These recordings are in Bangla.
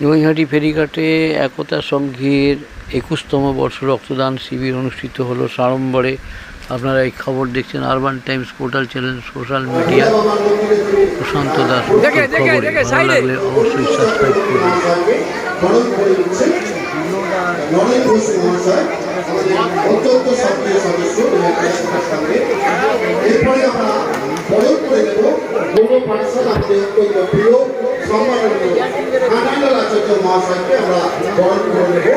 নৈহাটি ফেরিঘাটে একতা সংঘের 21তম বর্ষ রক্তদান শিবির অনুষ্ঠিত হলো সাড়ম্বরে। আপনারা এই খবর দেখছেন urban times portal channel, social media. Prashant Das খবরে। ভালো লাগলে অবশ্যই সাবস্ক্রাইব করবেন। আচার্য মহাশয়কে আমরা বরণ করে নেব।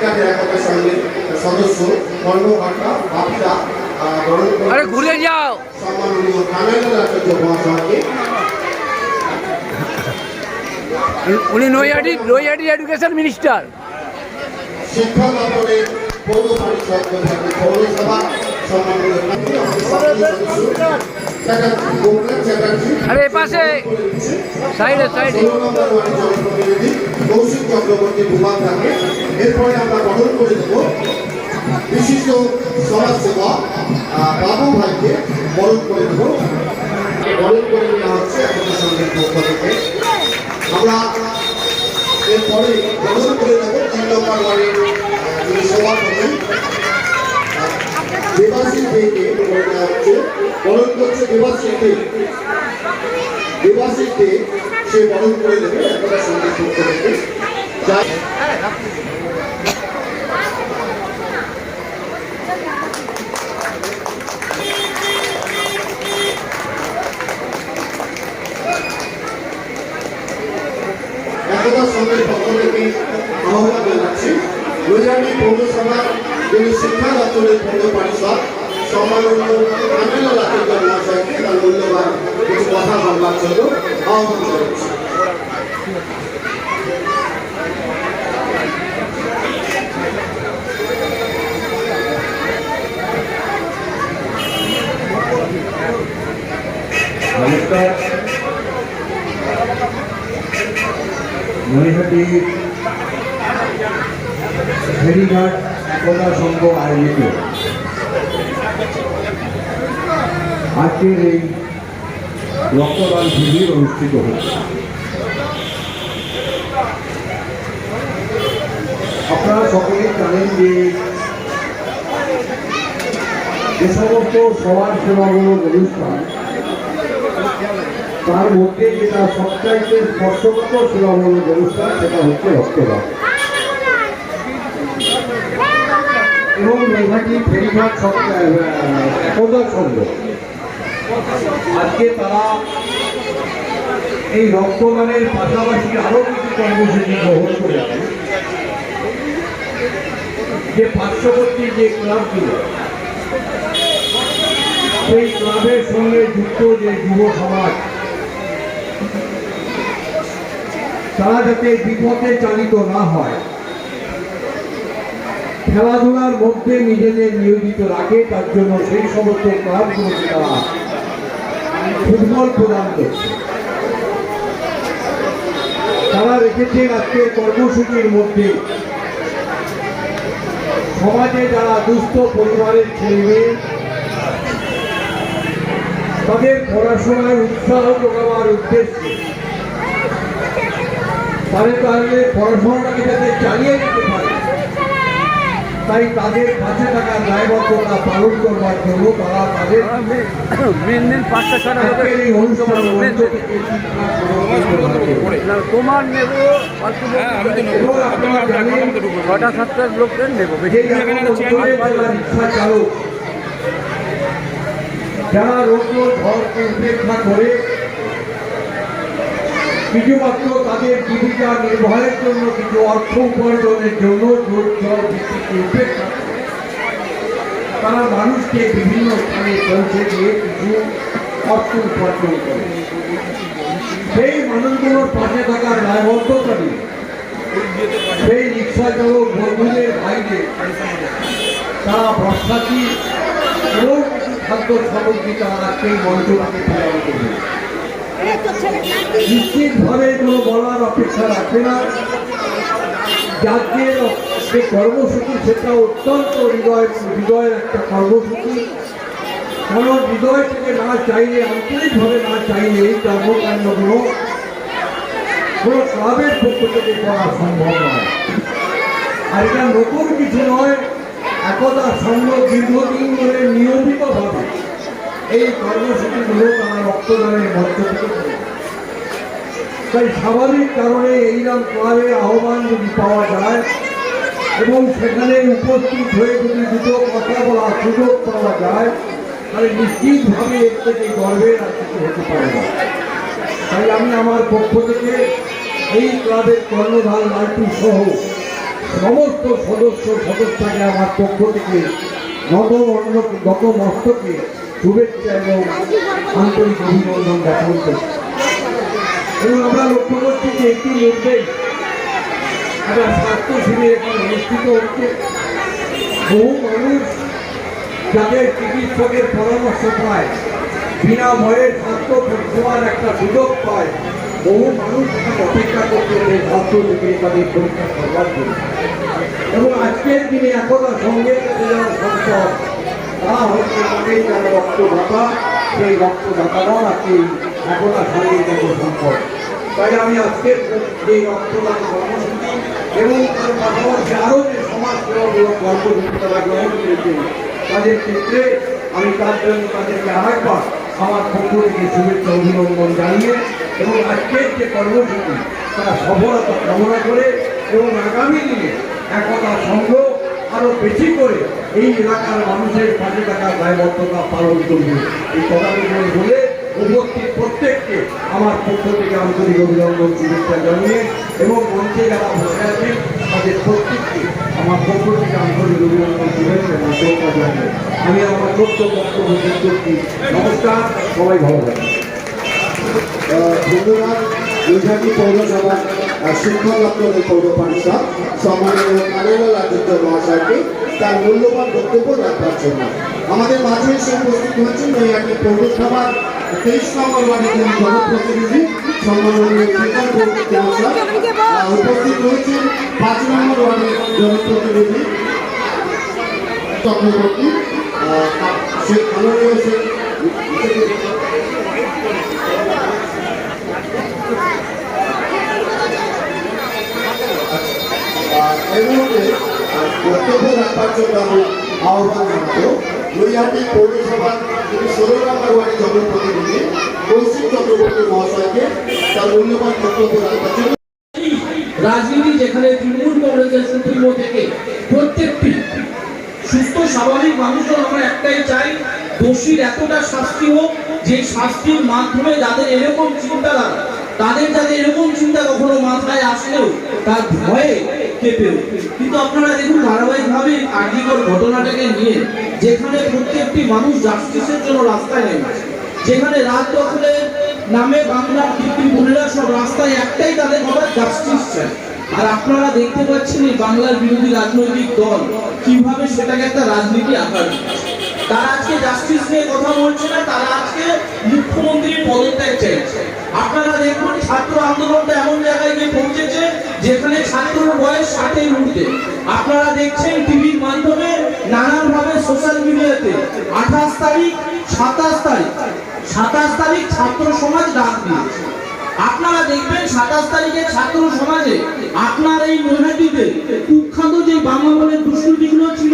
আমাদের একতা সংঘের সদস্য কর্মকর্তা বাপিদা বরণ করে ঘুরে যাও সম্মাননীয় কানাইলাল আচার্য মহাশয়কে। উনি নৈহাটি এডুকেশন মিনিস্টার। শিক্ষা দপ্তরের পৌর পরিষদ পৌরসভা সম্মাননীয় আরে পাশে সাইডে কৌশিক চক্রবর্তী বিভাগ থাকে। এরপরে আমরা বরণ করে দেব বিশিষ্ট সমাজসেবক বাবু ভাইকে বরণ করে দেব। বরণ করে নেওয়া হচ্ছে একতা সংঘের পক্ষ থেকে। আমরা এরপরে বরণ করে দেব 3 নম্বর ওয়ার্ডের যিনি সভাপতি দেবাশিস দেকে করে নেওয়া হচ্ছে। বরণ করছে দেবাশিস দে। দেবাশিস দে সে বরণ করে দেবে একতা সংঘের পক্ষ থেকে। একতা সংঘের পক্ষ থেকে আহ্বান জানাচ্ছি নৈহাটি পৌরসভার যিনি শিক্ষা দপ্তরের পৌর পরিষদ সম্মাননীয় কানাইলাল আচার্য মহাশয়কে তার মূল্যবান কিছু কথা বলবার জন্য আহ্বান জানাচ্ছি। নমস্কার। নৈহাটি ফেরিঘাট একতা সংঘ আয়োজিত আজকের এই রক্তদান শিবির অনুষ্ঠিত হচ্ছে। আপনারা সকলেই জানেন যে সমস্ত সমাজ সেবামূলক অনুষ্ঠান তার মধ্যে যেটা সবচাইতে স্পর্শগত সেবামূলক অনুষ্ঠান সেটা হচ্ছে রক্তদান। এবং নৈহাটি ফেরিঘাট একতা সংঘ আজকে তারা এই রক্তদানের পাশাপাশি আরো কিছু কর্মসূচি গ্রহণ করেছে। যে পার্শ্ববর্তী যে ক্লাবগুলো, সেই ক্লাবের সঙ্গে যুক্ত যে যুব সমাজ, তারা যাতে বিপথে চালিত না হয়, খেলাধুলার মধ্যে নিজেদের নিয়োজিত রাখে, তার জন্য সেই সমস্ত ক্লাবগুলোকে তারা ফুটবল প্রদান করছে। তারা রেখেছেন আজকের কর্মসূচির মধ্যে সমাজে যারা দুস্থ পরিবারের ছেলেমেয়ে, তাদের পড়াশোনার উৎসাহ যোগাবার উদ্দেশ্যে তাহলে পড়াশোনাটাকে যাতে চালিয়ে যেতে পারে, তাই তাদের কাছে থাকা দায়বদ্ধতা পালন করবার জন্য তারা তাদের এই অনুষ্ঠান তোমার নেব ছটা সাতটার লোকদের নেব। ইচ্ছা চালক যারা রোগ ঘরকে উপেক্ষা করে কিছুমাত্র তাদের জীবিকা নির্বাহের জন্য, কিছু অর্থ উপার্জনের জন্য উপেক্ষা তারা মানুষকে বিভিন্ন স্থানে পৌঁছে দিয়ে কিছু অর্থ উপার্জন করে। সেই মানুষগুলোর পাশে থাকার দায়বদ্ধতা নিয়ে সেই রিক্সা চালক বন্ধুদের বাইরে তারা বর্ষাতি এবং কিছু খাদ্য সামগ্রী তারা সেই মঞ্চটাকে প্রদান করবে। নিশ্চিতভাবে কোনো বলার অপেক্ষা রাখে না। জাতীয় যে কর্মসূচি সেটা অত্যন্ত হৃদয়ের একটা কর্মসূচি। কারণ হৃদয় থেকে না চাইলে, আন্তরিকভাবে না চাইলে এই কর্মকাণ্ডগুলো কোনো ক্লাবের পক্ষ থেকে করা সম্ভব নয়। আর এটা নতুন কিছু নয়, একদা সংঘ দীর্ঘদিন ধরে নিয়মিতভাবে এই কর্মসূচিগুলো তারা রক্তদানের মধ্য থেকে করে। তাই স্বাভাবিক কারণে এইরকম ক্লাবে আহ্বান যদি পাওয়া যায় এবং সেখানে উপস্থিত হয়ে যদি দুটো কথা বলার সুযোগ পাওয়া যায়, তাহলে নিশ্চিতভাবে এর থেকে গর্বের আর কিছু হতে পারে না। তাই আমি আমার পক্ষ থেকে এই ক্লাবের কর্ণধার লালটু সহ সমস্ত সদস্যকে আমার পক্ষ থেকে নতমস্তকে শুভেচ্ছা এবং আন্তরিক অভিনন্দন জ্ঞাপন করছি। এবং আমরা লক্ষ্য করছি যে একটি নির্দেশ একটা স্বাস্থ্য শিবির এখানে অনুষ্ঠিত হচ্ছে। বহু মানুষ যাদের চিকিৎসকের পরামর্শ পায়, বিনা ভয়ে স্বাস্থ্য পরিষেবার একটা সুযোগ পায়, বহু মানুষ অপেক্ষা করতে স্বাস্থ্য শিবিরে তাদের পরীক্ষা করবার জন্য। এবং আজকের দিনে একদা সঙ্গে যারা সম্পদ, তারা হচ্ছে তাদের যারা রক্তদাতা, সেই রক্তদাতারাও আজকে একদা সঙ্গে যাদের সম্পদ। তাই আমি আজকের এই রক্তদান কর্মসূচি এবং তার পাশাপাশি আরও যে সমাজসেবামূলক কর্মসূচি তারা গ্রহণ করেছেন, তাদের ক্ষেত্রে আমি তার জন্য তাদেরকে আরেকবার আমার পক্ষ থেকে শুভেচ্ছা অভিনন্দন জানিয়ে এবং আজকের যে কর্মসূচি তারা সফলতা কামনা করে এবং আগামী দিনে একতা সংঘ আরও বেশি করে এই এলাকার মানুষের পাশে থাকার দায়বদ্ধতা পালন করবে। এই কথাগুলো বলে উপস্থিত প্রত্যেককে আমার পক্ষ থেকে আন্তরিক অভিনন্দন শুভেচ্ছা জানিয়ে এবং মঞ্চে যারা বসে আছেন তাদের প্রত্যেককে আমার পক্ষ থেকে আন্তরিক অভিনন্দন শুভেচ্ছা এবং শ্রদ্ধা জানিয়ে আমি আমার ছোট্ট বক্তব্য শেষ করছি। নমস্কার, সবাই ভালো থাকবেন। ধন্যবাদ গুজরাটি পৌরসভার শিক্ষক দপ্তরের পৌর পরিষদ সম্মানীয় কালীলাল আচার্য মহাশয়কে তার মূল্যবান বক্তব্য রাখবার জন্য। আমাদের মাঝে এসে উপস্থিত হচ্ছেন নৈহাটি পৌরসভার 23 নম্বর ওয়ার্ডের জনপ্রতিনিধি সম্মাননীয় শিক্ষক মহাশয়, উপস্থিত রয়েছেন 5 নম্বর ওয়ার্ডের জনপ্রতিনিধি চক্রবর্তী, সেই মাননীয় বক্তব্য রাখবার জন্য আমি আহ্বান জানাবো নৈহাটি পৌরসভার 16 নম্বর ওয়ার্ডের জনপ্রতিনিধি কৌশিক চক্রবর্তী মহাশয়কে তার মূল্যবান বক্তব্য রাখবার জন্য। রাজনীতি যেখানে তৃণমূল কংগ্রেসের সুপ্রিমো থেকে প্রত্যেকটি সুস্থ স্বাভাবিক মানুষজন আমরা একটাই চাই, দোষীর এতটা শাস্তি হোক যে শাস্তির মাধ্যমে যাদের এরকম চিন্তাধারা, তাদের যাদের এরকম চিন্তা কখনো মাথায় আসলেও তার ভয়ে কেঁপে ওঠে। কিন্তু আপনারা দেখুন ধারাবাহিকভাবে কার্যকর ঘটনাটাকে নিয়ে যেখানে প্রত্যেকটি মানুষ জাস্টিসের জন্য রাস্তায় নেমেছে, যেখানে রাত দখলের নামে বাংলার কৃত্রিমরা সব রাস্তায় একটাই তাদের কথা জাস্টিস চায়। আর আপনারা দেখতে পাচ্ছেন এই বাংলার বিরোধী রাজনৈতিক দল কিভাবে সেটাকে একটা রাজনীতি আকার দিচ্ছে। তারা আজকে জাস্টিস নিয়ে কথা বলছে না, তারা আজকে মুখ্যমন্ত্রীর পদত্যাগ চাইছে। আপনারা দেখুন ছাত্র আন্দোলনটা এমন জায়গায় গিয়ে পৌঁছেছে যেখানে ছাত্রের বয়স 60-এর ঊর্ধ্বে। আপনারা দেখছেন টিভির মাধ্যমে নানানভাবে সোশ্যাল মিডিয়াতে 28 তারিখ 27 তারিখ ছাত্র সমাজ ডাক দিয়েছে। আপনারা দেখবেন 27 তারিখে ছাত্র সমাজে আপনার এই নৈহাটিতে কুখ্যাত যে বাংলামলের দুষ্কৃতিগুলো ছিল,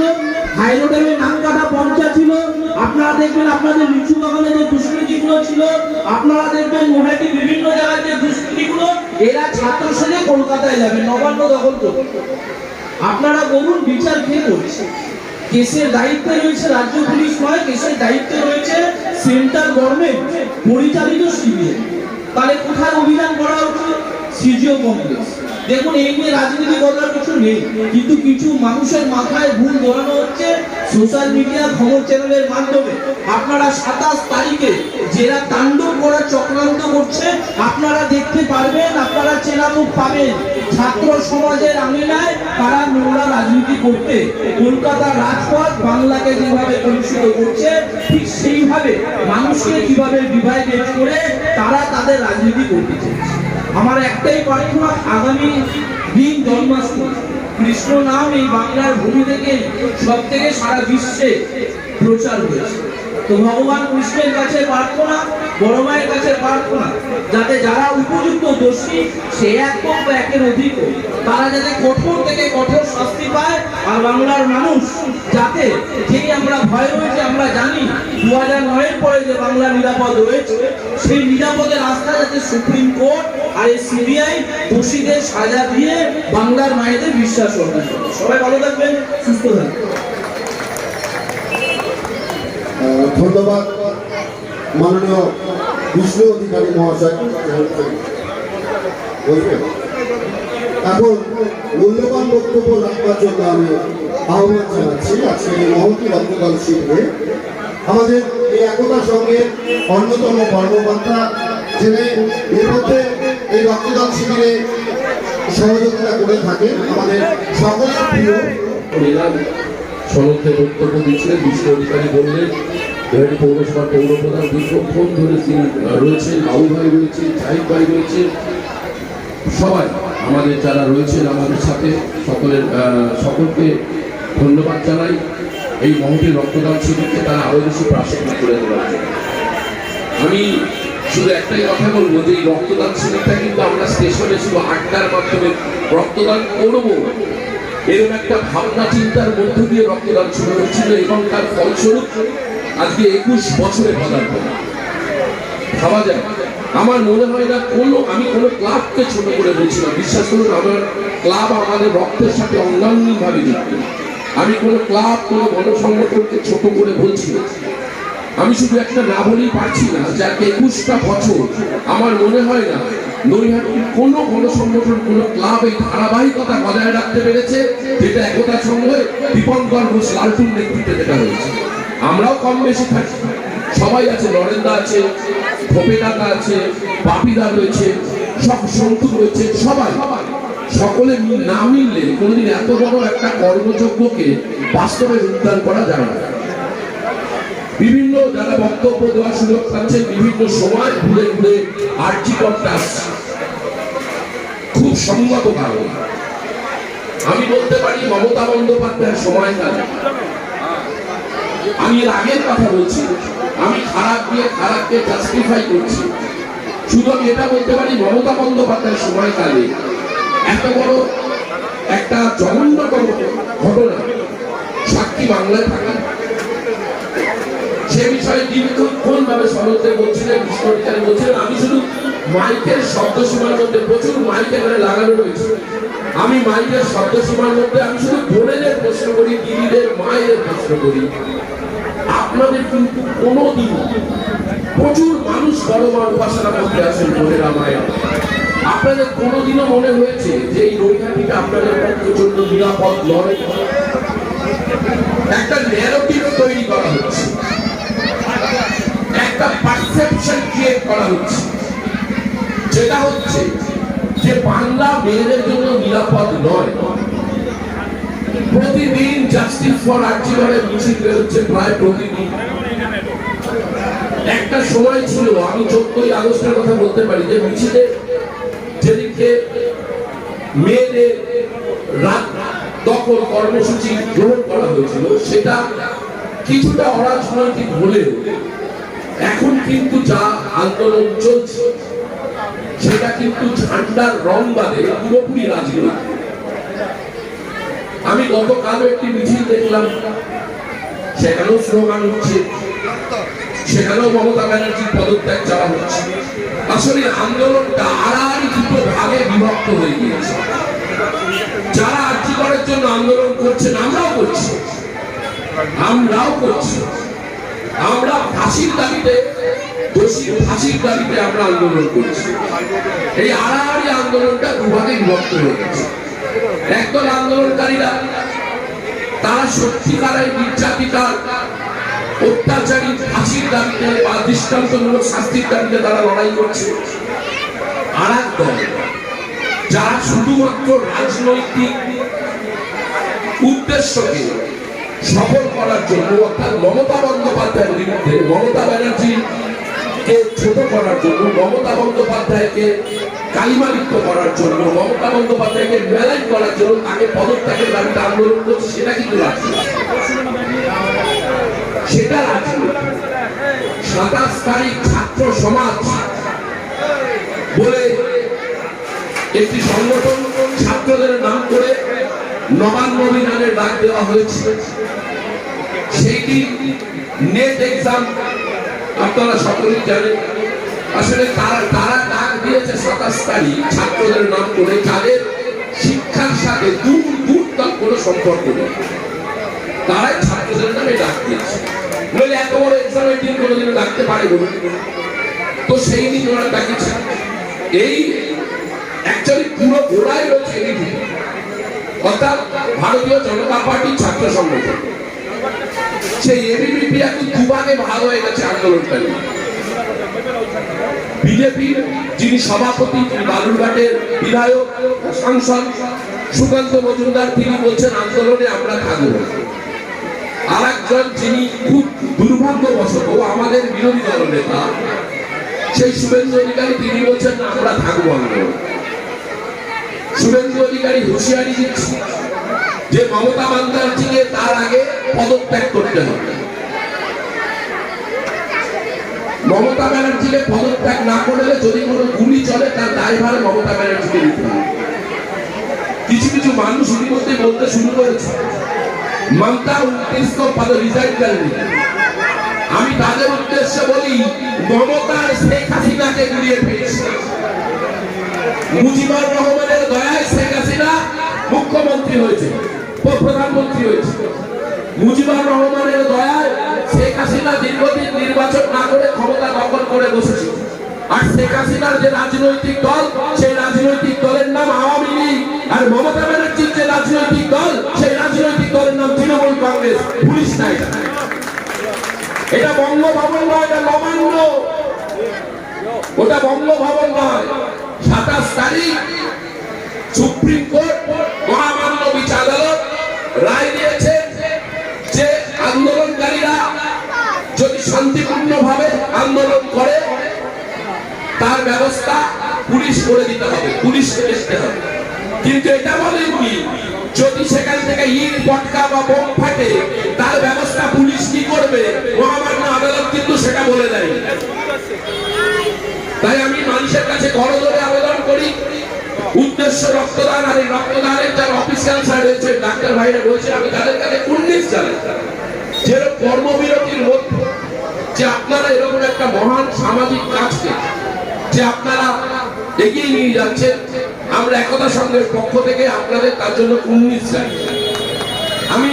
হাইরোডের নামকাটা পঞ্চা ছিল, আপনারা দেখবেন আপনাদের লিচু বাগানে যে দুষ্কৃতিগুলো ছিল, আপনারা দেখবেন নৈহাটি বিভিন্ন জায়গায় যে দুষ্কৃতিগুলো, এরা ছাত্র সেজে কলকাতায় যাবে নবান্ন দখল করতে। আপনারা বলুন বিচার কে করছে? কেসের দায়িত্বে রয়েছে রাজ্য পুলিশ নয়, কেসের দায়িত্বে রয়েছে সেন্ট্রাল গভর্নমেন্ট পরিচালিত সিবিআই। তাহলে কোথায় অভিযান করা হচ্ছে? CGO complex. দেখুন এই নিয়ে রাজনীতি করার কিছু নেই, কিন্তু কিছু মানুষের মাথায় ভুল ধরানো হচ্ছে সোশ্যাল মিডিয়া খবর চ্যানেলের মাধ্যমে। আপনারা 27 তারিখে যারা তাণ্ডব করার চক্রান্ত করছে আপনারা দেখতে পারবেন, আপনারা চেনা মুখ পাবেন। ছাত্র সমাজের আঙিনায় তারা নোংরা রাজনীতি করতে কলকাতার রাজপথ বাংলাকে যেভাবে কলুষিত করছে, ঠিক সেইভাবে মানুষকে কিভাবে ডিভাইডেড করে তারা তাদের রাজনীতি করতে চাইছে। আমার একটাই প্রার্থনা, আগামী দিন জন্মাষ্টমী, কৃষ্ণ নাম এই বাংলার ভূমি থেকে সব থেকে সারা বিশ্বে প্রচার হয়েছে। তো ভগবান কৃষ্ণের কাছে প্রার্থনা, বড় মায়ের কাছে প্রার্থনা, যাতে যারা উপযুক্ত দোষী সে এক হোক বা একের অধিক হোক, তারা যাতে কঠোর থেকে কঠোর শাস্তি পায়। আর বাংলার মানুষ যাতে, যেই আমরা ভয় রয়েছে, আমরা জানি 2009-এর পরে যে বাংলা নিরাপদ রয়েছে, সেই নিরাপদের রাস্তা যাতে সুপ্রিম কোর্ট আর এই সিবিআই দোষীদের সাজা দিয়ে বাংলার মায়েদের বিশ্বাস অর্জন করে। সবাই ভালো থাকবেন, সুস্থ থাকবেন। ধন্যবাদ মাননীয় বিষ্ণু অধিকারী মহাশয়। এখন মূল্যবান বক্তব্য রাখবার জন্য আমি আহ্বান জানাচ্ছি আজকে এই মহতী রক্তদান শিবিরে আমাদের এই একতা সংঘের অন্যতম কর্মকর্তা, যিনি এর মধ্যে এই রক্তদান শিবিরে সহযোগিতা করে থাকেন আমাদের সকলের প্রিয় সমস্ত বক্তব্য দিচ্ছিলেন। বিষ্ণু অধিকারী বললেন বিহারি পৌরসভার পৌরপ্রধান দীর্ঘক্ষণ ধরে তিনি রয়েছেন, বাবু ভাই রয়েছেন, জাহিদ ভাই রয়েছেন, সবাই আমাদের যারা রয়েছেন আমাদের সাথে সকলকে ধন্যবাদ জানাই। এই মহতী রক্তদান শিবিরকে তারা আরো বেশি প্রাসঙ্গিক করে দেওয়ার জন্য। আমি শুধু একটাই কথা বলবো যে এই রক্তদান শিবিরটা কিন্তু আমরা স্টেশনে শুধু আড্ডার মাধ্যমে রক্তদান করবো এরকম একটা ভাবনা চিন্তার মধ্য দিয়ে রক্তদান শুরু হচ্ছিল এবং তার ফলস্বরূপ আজকে 21 বছরে পদার্পণ ভাবা যায়। আমার মনে হয় না আমি কোনো ক্লাবকে ছোট করে বলছি না, বিশ্বাস করুন আমার ক্লাব আমাদের রক্তের সাথে অঙ্গাঙ্গিভাবে যুক্ত। আমি কোনো ক্লাব, কোনো গণসংগঠনকে ছোট করে বলছি না। আমি শুধু একটা না বলেই পারছি না, যাকে 21টা বছর আমার মনে হয় না নৈহাটির কোনো গণসংগঠন, কোনো ক্লাব এই ধারাবাহিকতা বজায় রাখতে পেরেছে যেটা একতা সংঘে দীপঙ্কর ঘোষ লালটুর নেতৃত্বে যেটা হয়েছে। আমরাও কম বেশি থাকি, সবাই আছে, নরেন্দা আছে, ভোপেদাদা আছে, বাপিদা রয়েছে, সব সন্তু রয়েছে, সবাই সকলে না মিললে কোনোদিন এত বড় একটা কর্মযজ্ঞকে বাস্তবে রূপদান করা যায় না। বিভিন্ন যারা বক্তব্য দেওয়ার সুযোগ পাচ্ছেন বিভিন্ন সময় ঘুরে ঘুরে আর্জি করতে আসছে, খুব সংগত কারণ। আমি বলতে পারি মমতা বন্দ্যোপাধ্যায়ের সময়কালে, আমি এর আগের কথা বলছি, আমি খারাপ দিয়ে খারাপকে জাস্টিফাই করছি, শুধু আমি এটা বলতে পারি মমতা বন্দ্যোপাধ্যায়ের সময়কালে এত বড় একটা জঘন্যতম ঘটনা সাক্ষী বাংলায় থাকে সে বিষয়ে দীর্ঘক্ষণ ভাবে সনদে বলছিলেন, বিষ্ণু অধিকারী বলছিলেন। আমি শুধু মাইকের শব্দ সীমার মধ্যে, প্রচুর মাইক এখানে লাগানো রয়েছে, আমি মাইকের শব্দ সীমার মধ্যে আমি শুধু বোনেদের প্রশ্ন করি, দিদিদের, মায়েদের প্রশ্ন করি। আপনাদের কিন্তু কোনোদিন প্রচুর মানুষ বড় মা উপাসনা করতে আসেন, বোনেরা, মায়েরা, আপনাদের কোনোদিনও মনে হয়েছে যে এই নৈহাটিটা আপনাদের জন্য নিরাপদ নয়? একটা ন্যারেটিভ তৈরি করা হচ্ছে, একটা পারসেপশন ক্রিয়েট করা হচ্ছে, যেটা হচ্ছে যে বাংলা মেয়েদের জন্য নিরাপদ নয়। প্রতিদিন জাস্টিস ফর আর্জিকরের মিছিল বেরোচ্ছে, প্রায় প্রতিদিন। একটা সময় ছিল, আমি 14ই আগস্টের কথা বলতে পারি, যে মিছিলে যেদিকে মেয়েদের রাত দখল কর্মসূচি গ্রহণ করা হয়েছিল সেটা কিছুটা অরাজনৈতিক হলেও এখন কিন্তু যা আন্দোলন চলছে সেটা কিন্তু ঝান্ডার রং বাদে পুরোপুরি রাজনৈতিক। আমি গতকালও একটি মিছিল দেখলাম, সেখানেও স্লোগান হচ্ছে, সেখানেও মমতা ব্যানার্জির পদত্যাগ চাওয়া হচ্ছে। আসলে আন্দোলনটা আড়াআড়ি দুটো ভাগে বিভক্ত হয়ে গিয়েছে। যারা আর্জি করার জন্য আন্দোলন করছেন, আমরাও করছি, আমরা ফাঁসির দাবিতে, দোষীর ফাঁসির দাবিতে আমরা আন্দোলন করছি। এই আড়াআড়ি আন্দোলনটা দুভাগে বিভক্ত হয়ে গেছে। একদল আন্দোলনকারীরা তারা সত্যিকারের নির্যাতিতার, অত্যাচারী ফাঁসির দাবিতে বা দৃষ্টান্তমূলক শাস্তির দাবিতে তারা লড়াই করছে। আর এক দল যারা শুধুমাত্র রাজনৈতিক উদ্দেশ্যকে সফল করার জন্য, অর্থাৎ মমতা বন্দ্যোপাধ্যায়ের বিরুদ্ধে, মমতা ব্যানার্জিকে ছোট করার জন্য, মমতা বন্দ্যোপাধ্যায়কে কালিমালিপ্ত করার জন্য, মমতা বন্দ্যোপাধ্যায়কে মেলাইন করার জন্য তাকে পদত্যাগের দাবিতে আন্দোলন করছে, সেটা কিন্তু রাজনীতি, সেটা রাজনীতি। 27 তারিখ ছাত্র সমাজ বলে একটি সংগঠন ছাত্রদের নাম করে নবান্ন অভিযানের ডাক দেওয়া হয়েছে। সেইটি নেট এক্সাম আপনারা সকলেই জানেন। আসলে তারা ডাক দিয়েছে 27 তারিখ ছাত্রদের নাম করে, যাদের শিক্ষার সাথে দূর তার কোনো সম্পর্ক নেই, তারাই ছাত্রদের নামে ডাক দিয়েছে। নইলে এত বড় এক্সামের দিন কোনোদিনও ডাকতে পারে বলুন? তো সেই দিন ওরা ডাকিছে। এই অ্যাকচুয়ালি পুরো গোড়াই রয়েছে এবিপি, অর্থাৎ ভারতীয় জনতা পার্টির ছাত্র সংগঠন। সেই এবিপি এখন দুভাগে ভাগ হয়ে গেছে আন্দোলনটা নিয়ে। বিজেপির যিনি সভাপতি, বালুরঘাটের বিধায়ক সাংসদ সুকান্ত মজুমদার, তিনি বলছেন আন্দোলনে আমরা থাকব। আর একজন যিনি খুব দুর্ভাগ্যবশত আমাদের বিরোধী দল নেতা, সেই শুভেন্দু অধিকারী, তিনি বলছেন না আমরা থাকবো আন্দোলন। শুভেন্দু অধিকারী হুঁশিয়ারি দিচ্ছে যে মমতা বন্দ্যোপাধ্যায়কে তার আগে পদত্যাগ করতে হবে। মমতা ব্যানার্জিকে পদত্যাগ না করলে যদি কোনো গুলি চলে তার দায়ভার মমতা ব্যানার্জিকে নিতে হবে। কিছু কিছু মানুষ ইতিমধ্যে বলতে শুরু করেছে মমতা 29 को पद रिजाइन कर ली। আমি তাদের উদ্দেশ্যে বলি মমতার শেখ হাসিনাকে গুলিয়ে ফেলেছে। মুজিবুর রহমানের দয়ায় শেখ হাসিনা মুখ্যমন্ত্রী হয়েছে, প্রধানমন্ত্রী হয়েছে। মুজিবুর রহমানের দয়ায় শেখ হাসিনা দীর্ঘদিন নির্বাচন না করে ক্ষমতা দখল করে বসেছে। আর শেখ হাসিনার যে রাজনৈতিক দল, সেই রাজনৈতিক দলের নাম আওয়ামী লীগ। আর মমতা ব্যানার্জির যে রাজনৈতিক দল, সেই রাজনৈতিক দলের নাম তৃণমূল কংগ্রেস। পুলিশ নাই, এটা বঙ্গভবন নয়, এটা নবান্ন। ওটা বঙ্গভবন নয়। 27 তারিখ সুপ্রিম কোর্ট মহামান্য বিচার আদালত রায় দিয়েছে যে আন্দোলনকারীরা যদি শান্তিপূর্ণভাবে আন্দোলন করে তার ব্যবস্থা পুলিশ করে দিতে হবে, পুলিশকে দেখতে হবে। কিন্তু এটা বলেননি যদি সেখান থেকে ইট পটকা বা বোম ফাটে তার ব্যবস্থা পুলিশ কি করবে। মহামান্য আদালত কিন্তু সেটা বলে দেয়। তাই আমি মানুষের কাছে করজোড়ে আবেদন করি, উদ্দেশ্য রক্তদান। আর এই রক্তদানের যারা অফিসিয়াল সাইড রয়েছে, ডাক্তার ভাইরা রয়েছে, আমি তাদের কাছে কুর্নিশ জানাই যেরকম কর্মবিরতির মধ্যে যে আপনারা এরকম একটা মহান সামাজিক কাজকে যে আপনারা এগিয়ে নিয়ে যাচ্ছেন, আমরা একতা সংঘের পক্ষ থেকে আপনাদের তার জন্য কুর্নিশ জানাই। আমি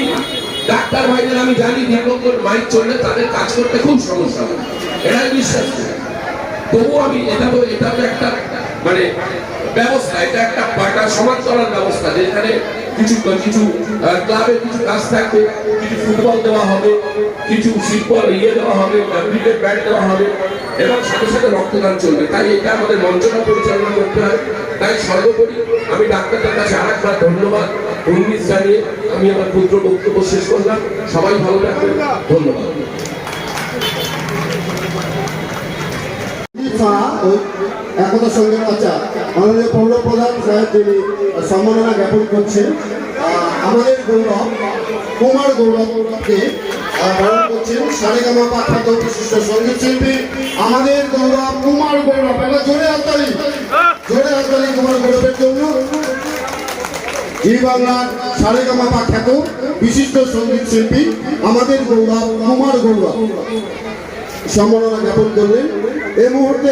ডাক্তার ভাইদের আমি জানি দীর্ঘক্ষণ মাইক চললে তাদের কাজ করতে খুব সমস্যা হয়, এটাই বিশ্বাস করি। তবু আমি এটা তো একটা মানে ব্যবস্থা, এটা একটা সমাজ চলার ব্যবস্থা, যেখানে কিছু ক্লাবের কিছু কাজ থাকবে, কিছু ফুটবল দেওয়া হবে, কিছু শিল্প দেওয়া হবে, ক্রিকেট ব্যাট দেওয়া হবে, এবং সাথে সাথে রক্তদান চলবে। তাই এটা আমাদের মঞ্চটা পরিচালনা করতে হয়। তাই সর্বোপরি আমি ডাক্তারদের কাছে আরেকবার ধন্যবাদ কুর্নিশ জানিয়ে আমি আমার ক্ষুদ্র বক্তব্য শেষ করলাম। সবাই ভালো থাকবেন, ধন্যবাদ। একতা সংঘের মাননীয় পৌর প্রধান সাহেব যিনি সম্মাননা জ্ঞাপন করছেন, আমাদের গৌরব কুমার গৌরবকে বরণ করছেন সারেগামাপা খ্যাত বিশিষ্ট সঙ্গীত শিল্পী আমাদের গৌরব কুমার গৌরব। এটা জোরে হাততালি কুমার গৌরবের জন্য। জি বাংলার সারেগামাপা খ্যাত বিশিষ্ট সঙ্গীত শিল্পী আমাদের গৌরব কুমার গৌরব সম্মাননা জ্ঞাপন করলেন। এই মুহূর্তে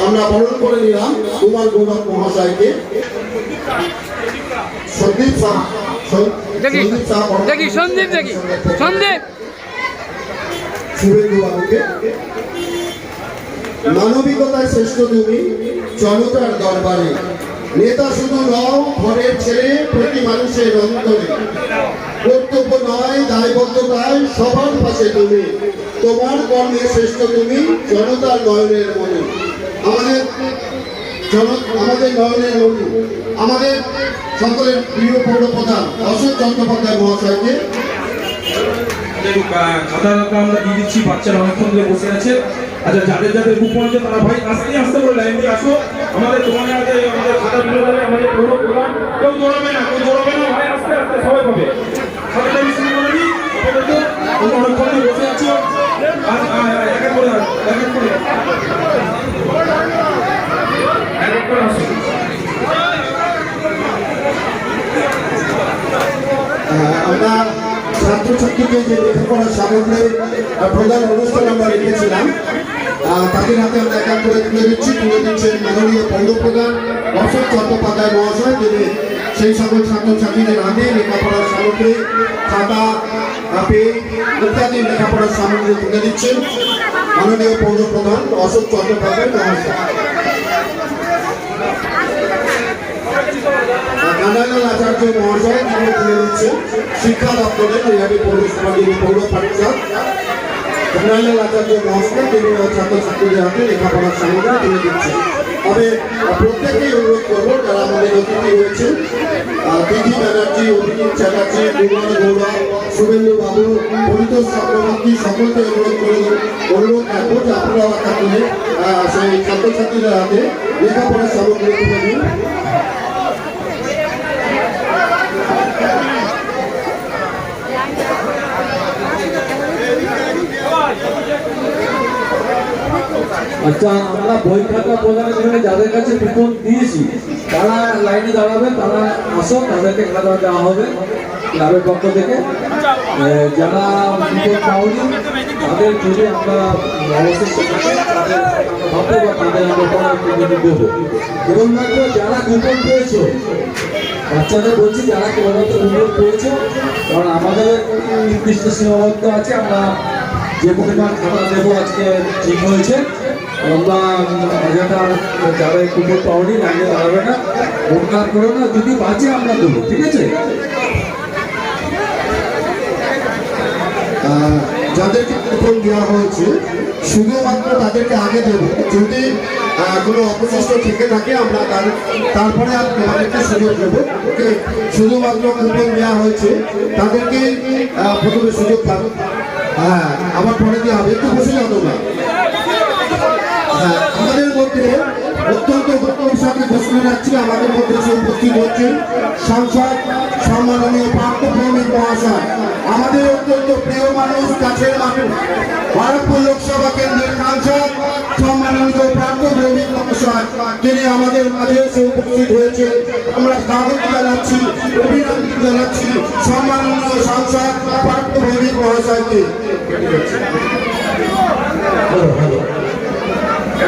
আমরা বরণ করে নিলাম কুমার গৌরব মহাশয়কে। সন্দীপ শুভেন্দু বাবুকে। মানবিকতার শ্রেষ্ঠ তুমি জনতার দরবারে, নেতা শুধু নও ঘরের ছেলে প্রতি মানুষের অন্তরে, কর্তব্য নয় দায়বদ্ধতায় সবার পাশে তুমি, তোমার কর্মে শ্রেষ্ঠ তুমি জনতার নয়নের মনে। আমাদের নয়নের মনে আমাদের সকলের প্রিয় পৌর প্রধান অশোক চট্টোপাধ্যায় মহাশয়কে খাতাটা আমরা দিয়ে দিচ্ছি। বাচ্চারা অনেকক্ষণ ধরে বসে আছে। আচ্ছা, যাদের যাদের বুক পয়েন্টে তারা ভাই আস্তে আস্তে করে লাইন দিয়ে আসো। আমাদের দোকানে আছে আমাদের খাতা তুলে দেবে আমাদের পৌর প্রধান। কেউ দৌড়াবে না ভাই, আস্তে আস্তে সবাই পাবে। খাতাটা শুরু করে দিই, অনেকক্ষণ বসে ছাত্রছাত্রীকে যে লেখাপড়ার সামগ্রী প্রদান অনুষ্ঠান আমরা রেখেছিলাম, তাদের হাতে আমরা এক এক করে তুলে দিচ্ছেন মাননীয় পৌরপ্রধান অশোক চট্টোপাধ্যায় মহাশয়, যিনি সেই সকল ছাত্রছাত্রীদের হাতে লেখাপড়ার সামগ্রী, খাতা, পেন ইত্যাদি লেখাপড়ার সামগ্রী তুলে দিচ্ছেন মাননীয় পৌরপ্রধান অশোক চট্টোপাধ্যায় মহাশয়। কানাইলাল আচার্য মহাশয় তিনি তুলে দিচ্ছেন শিক্ষা দপ্তরের নৈহাটি পৌরসভা যিনি পৌর পারিষদ কানাইলাল আচার্য মহাশয় তিনি ছাত্রছাত্রীদের হাতে লেখাপড়ার সামগ্রী তুলে দিচ্ছেন। তবে প্রত্যেকেই অনুরোধ করবো যারা আমাদের অতিথি হয়েছেন, দিঘি ব্যানার্জি, অভিজিৎ চ্যাটার্জি, বিমান গৌড়া, শুভেন্দু বাবু, পরিতোষ চক্রবর্তী, সকলকে অনুরোধ রাখবো যে আপনারা থাকলে সেই ছাত্রছাত্রীদের হাতে লেখাপড়ার সামগ্রী তুলে দিন। আচ্ছা, আমরা বই খাতা প্রদানের জন্য যাদের কাছে কুপন দিয়েছি তারা লাইনে দাঁড়াবে, তারা আসো, তাদেরকে খাতা দেওয়া হবে ক্লাবের পক্ষ থেকে। যারা কুপন পাওনি তাদের যদি আমরা অবশিষ্ট থাকে তাদের ভাববো বা তাদের আমরা পড়ার দেবো। কেবলমাত্র যারা কুপন পেয়েছো, বাচ্চাদের বলছি যারা কেবলমাত্র কুপন পেয়েছো, কারণ আমাদের নির্দিষ্ট সীমাবদ্ধ আছে, আমরা যে পরিমাণ খাতা দেবো আজকে ঠিক হয়েছে। আমরা যারা কুকুর পাওনি লাইনে দাঁড়াবে না, ভোটকার করো না, যদি বাঁচে আমরা দেবো, ঠিক আছে? যাদেরকে কুপন দেওয়া হয়েছে শুধুমাত্র তাদেরকে আগে দেবো, যদি কোনো অবশিষ্ট থেকে থাকে আমরা তারপরে আমাদেরকে সুযোগ দেবো। ওকে, শুধুমাত্র কুপন দেওয়া হয়েছে তাদেরকে প্রথমে সুযোগ পাবো। হ্যাঁ, আবার পরে দেওয়া হবে, একটু বসে যাবো না। আমাদের মধ্যে অত্যন্ত গৌরবের সাথে ঘোষণা রাখছি, আমাদের মধ্যে এসে উপস্থিত হচ্ছেন সাংসদ সম্মাননীয় পার্থ ভৌমিক মহাশয়, আমাদের অত্যন্ত প্রিয় মানুষ, কাছের মানুষ, বারাকপুর লোকসভা কেন্দ্রের সাংসদ সম্মাননীয় পার্থ ভৌমিক মহাশয়, তিনি আমাদের মাঝে এসে উপস্থিত হয়েছেন। আমরা স্বাগত জানাচ্ছি, অভিনন্দন জানাচ্ছি সম্মাননীয় সাংসদ পার্থ ভৌমিক মহাশয়কে।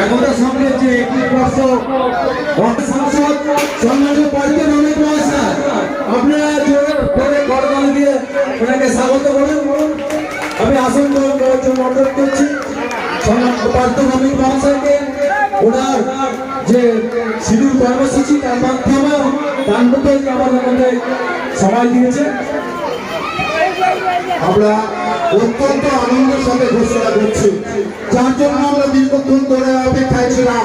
একতার সঙ্গে যে 21 বর্ষ সাংসদ সম্মানীয় পার্থ ভৌমিক মহাশয়, আপনারা জোরে করে করতালি দিয়ে ওনাকে স্বাগত করুন। আমি আসন গ্রহণ করার জন্য অনুরোধ করছি সম্মানীয় পার্থ ভৌমিক মহাশয়কে। ওনার যে শিডিউল কর্মসূচি তার মাধ্যমে তার মধ্যে আমাদের মধ্যে সময় দিয়েছে। আমরা অত্যন্ত আনন্দের সাথে ঘোষণা করছি, যার জন্য আমরা দীর্ঘক্ষণ ধরে অপেক্ষায় ছিলাম।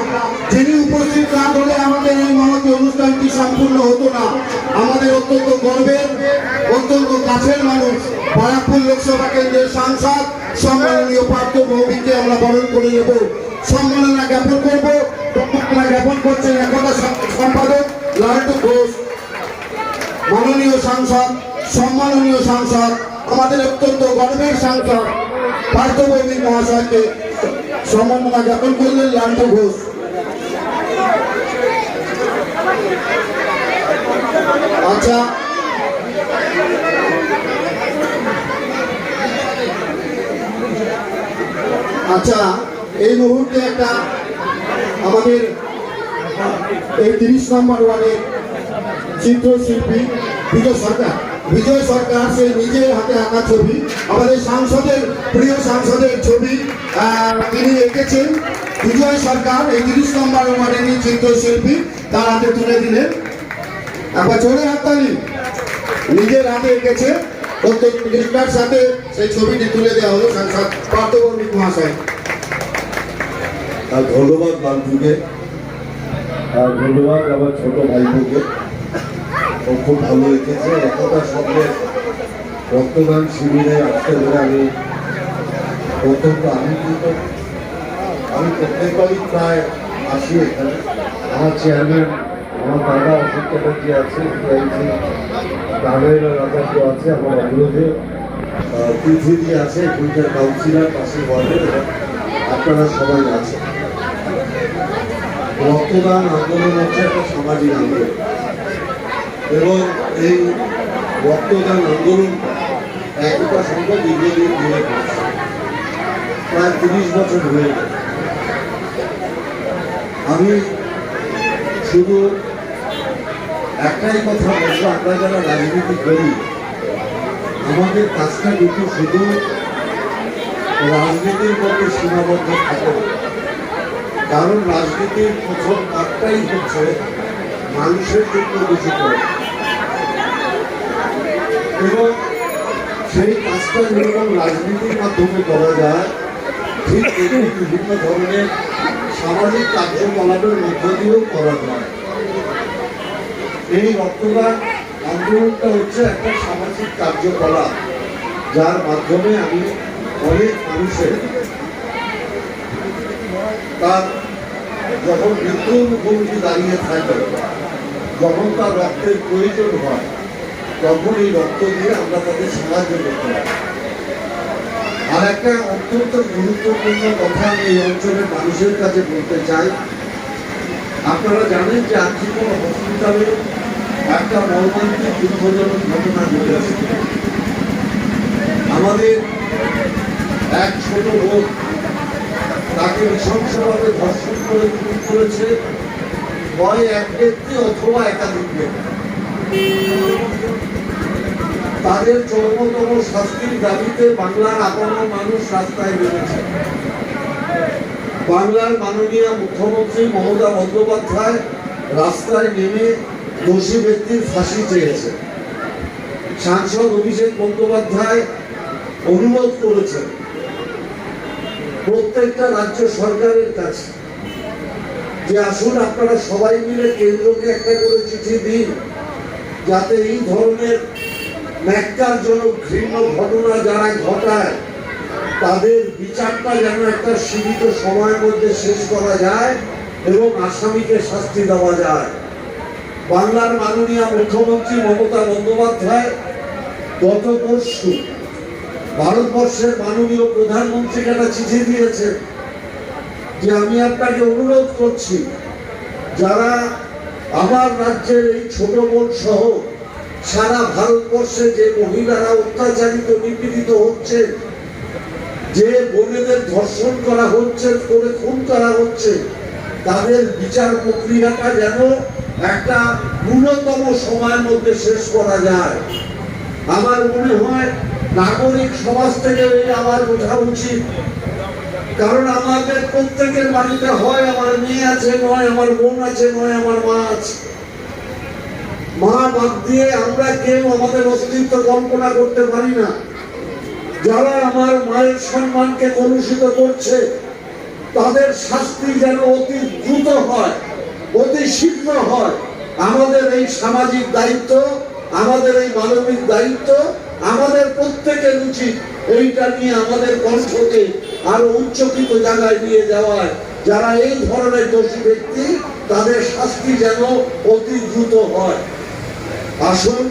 যিনি উপস্থিত না হলে আমাদের এই মহতী অনুষ্ঠানটি সম্পূর্ণ হতো না। আমাদের অত্যন্ত গর্বের, অত্যন্ত কাছের মানুষ, বারাকপুর লোকসভা কেন্দ্রের সাংসদ সম্মাননীয় পার্থ ভৌমিককে আমরা বরণ করে নেব, সম্মাননা জ্ঞাপন করবো। সম্মাননা জ্ঞাপন করছেন একতা সম্পাদক লালটু ঘোষ। মাননীয় সাংসদ, সম্মাননীয় সাংসদ, আমাদের অত্যন্ত গর্বের সাংসদ পার্থ ভৌমিক মহাশয়কে সম্মাননা জ্ঞাপন করলেন লালটু ঘোষ। আচ্ছা, আচ্ছা, এই মুহূর্তে একটা আমাদের এই 30 নম্বর ওয়ার্ডের চিত্রশিল্পী বিজয় সরকার সে নিজের হাতে আঁকা ছবি, আমাদের সাংসদের প্রিয় সাংসদের ছবি তিনি এঁকেছেন। বিজয় সরকার এই 30 নম্বর ওয়ার্ডের চিত্রশিল্পী, তার হাতে তুলে দিলেন। একবার জোরে হাততালি। নিজের হাতে এঁকেছে, অত্যন্ত নিষ্ঠার সাথে সেই ছবিটি তুলে দেওয়া হলো সাংসদ পার্থ ভৌমিক মহাশয়। ধন্যবাদ লালটুকে, আর ধন্যবাদ আমার ছোট ভাইকে, ও খুব ভালো লিখেছে। একতার সঙ্গে রক্তদান শিবিরে আসতে পেরে আমি অত্যন্ত আনন্দিত। আমি প্রত্যেকবারই প্রায় আসি এখানে। আমার চেয়ারম্যান, আমার দাদা অশোক চ্যাটার্জি আছে, কানাইলাল আচার্য আছে, আমার অনুরোধে পৃথিবী আছে, এখানকার কাউন্সিলর পাশের ওয়ার্ডে, আপনারা সবাই আছেন। রক্তদান আন্দোলন হচ্ছে একটা সামাজিক আন্দোলন, এবং এই রক্তদান আন্দোলনটা একতা সংঘ দীর্ঘদিন ধরে করছে, প্রায় 30 বছর হয়ে গেল। আমি শুধু একটাই কথা বলবো, আমরা যারা রাজনীতি করি আমাদের কাজটা কিন্তু শুধু রাজনীতির মধ্যে সীমাবদ্ধ থাকে না। কারণ রাজনীতির প্রথম কাজটাই হচ্ছে মানুষের জন্য কিছু করে, এবং সেই কাজটা যেরকম রাজনীতির মাধ্যমে করা যায়, ঠিক এমনি বিভিন্ন ধরনের সামাজিক কার্যকলাপের মধ্য দিয়েও করা যায়। এই রক্তদান আন্দোলনটা হচ্ছে একটা সামাজিক কার্যকলাপ, যার মাধ্যমে আমি অনেক মানুষের তার যখন মৃত্যুর মুখোমুখি দাঁড়িয়ে থাকে, যখন তার রক্তের প্রয়োজন হয়, তখন এই রক্ত দিয়ে আমরা তাদের সাহায্য করতে পারি। আর একটা অত্যন্ত গুরুত্বপূর্ণ কথা আমি এই অঞ্চলের মানুষের কাছে বলতে চাই। আপনারা জানেন যে আর্থিকল হসপিটালে একটা মর্মান্তিক দুঃখজনক ঘটনা ঘটেছে। আমাদের এক ছোট লোক, তাকে নৃশংসভাবে ধর্ষণ করে খুন করেছে হয় এক ব্যক্তি অথবা একাধিক ব্যক্তি। তাদের চরমতম শাস্তির দাবিতে বাংলার আপামর মানুষ রাস্তায় নেমেছে। বাংলার মাননীয় মুখ্যমন্ত্রী মমতা বন্দ্যোপাধ্যায় রাস্তায় নেমে দোষী ব্যক্তির ফাঁসি চেয়েছে। সাংসদ অভিষেক বন্দ্যোপাধ্যায় অনুরোধ করেছেন প্রত্যেকটা রাজ্য সরকারের কাছে যে আসুন আপনারা সবাই মিলে কেন্দ্রকে একটা করে চিঠি দিন, যাতে এই ধরনের ন্যাক্কারজনক ঘৃণ্য ঘটনা যারা ঘটায় তাদের বিচারটা যেন একটা সীমিত সময়ের মধ্যে শেষ করা যায় এবং আসামিকে শাস্তি দেওয়া যায়। বাংলার মাননীয় মুখ্যমন্ত্রী মমতা বন্দ্যোপাধ্যায় গত পরশু ভারতবর্ষের মাননীয় প্রধানমন্ত্রীকে একটা চিঠি দিয়েছেন যে আমি আপনাকে অনুরোধ করছি, যারা আমার রাজ্যের এই ছোট বোন সহ সারা ভারতবর্ষে যে মহিলারা অত্যাচারিত নিপীড়িত হচ্ছে, যে বোনেদের ধর্ষণ করা হচ্ছে, করে খুন করা হচ্ছে, তাদের বিচার প্রক্রিয়াটা যেন একটা ন্যূনতম সময়ের মধ্যে শেষ করা যায়। আমার মনে হয় নাগরিক সমাজ থেকে এই আবার বোঝা উচিত, কারণ আমাদের প্রত্যেকের বাড়িতে হয় আমার মেয়ে আছে, নয় আমার বোন আছে, নয় আমার মা আছে। মা বাদ দিয়ে আমরা কেউ আমাদের অস্তিত্ব কল্পনা করতে পারি না। যারা আমার মায়ের সম্মানকে কলুষিত করছে তাদের শাস্তি যেন অতি দ্রুত হয়, অতি শীঘ্র হয়। আমাদের এই সামাজিক দায়িত্ব, আমাদের এই মানবিক দায়িত্ব, আমাদের প্রত্যেকের উচিত এইটা নিয়ে আমাদের কণ্ঠকে আরো উচ্চকিত জায়গায় নিয়ে যাওয়ার। যারা এই ধরনের দোষী ব্যক্তি তাদের শাস্তি যেন অতি দ্রুত হয়। আসুন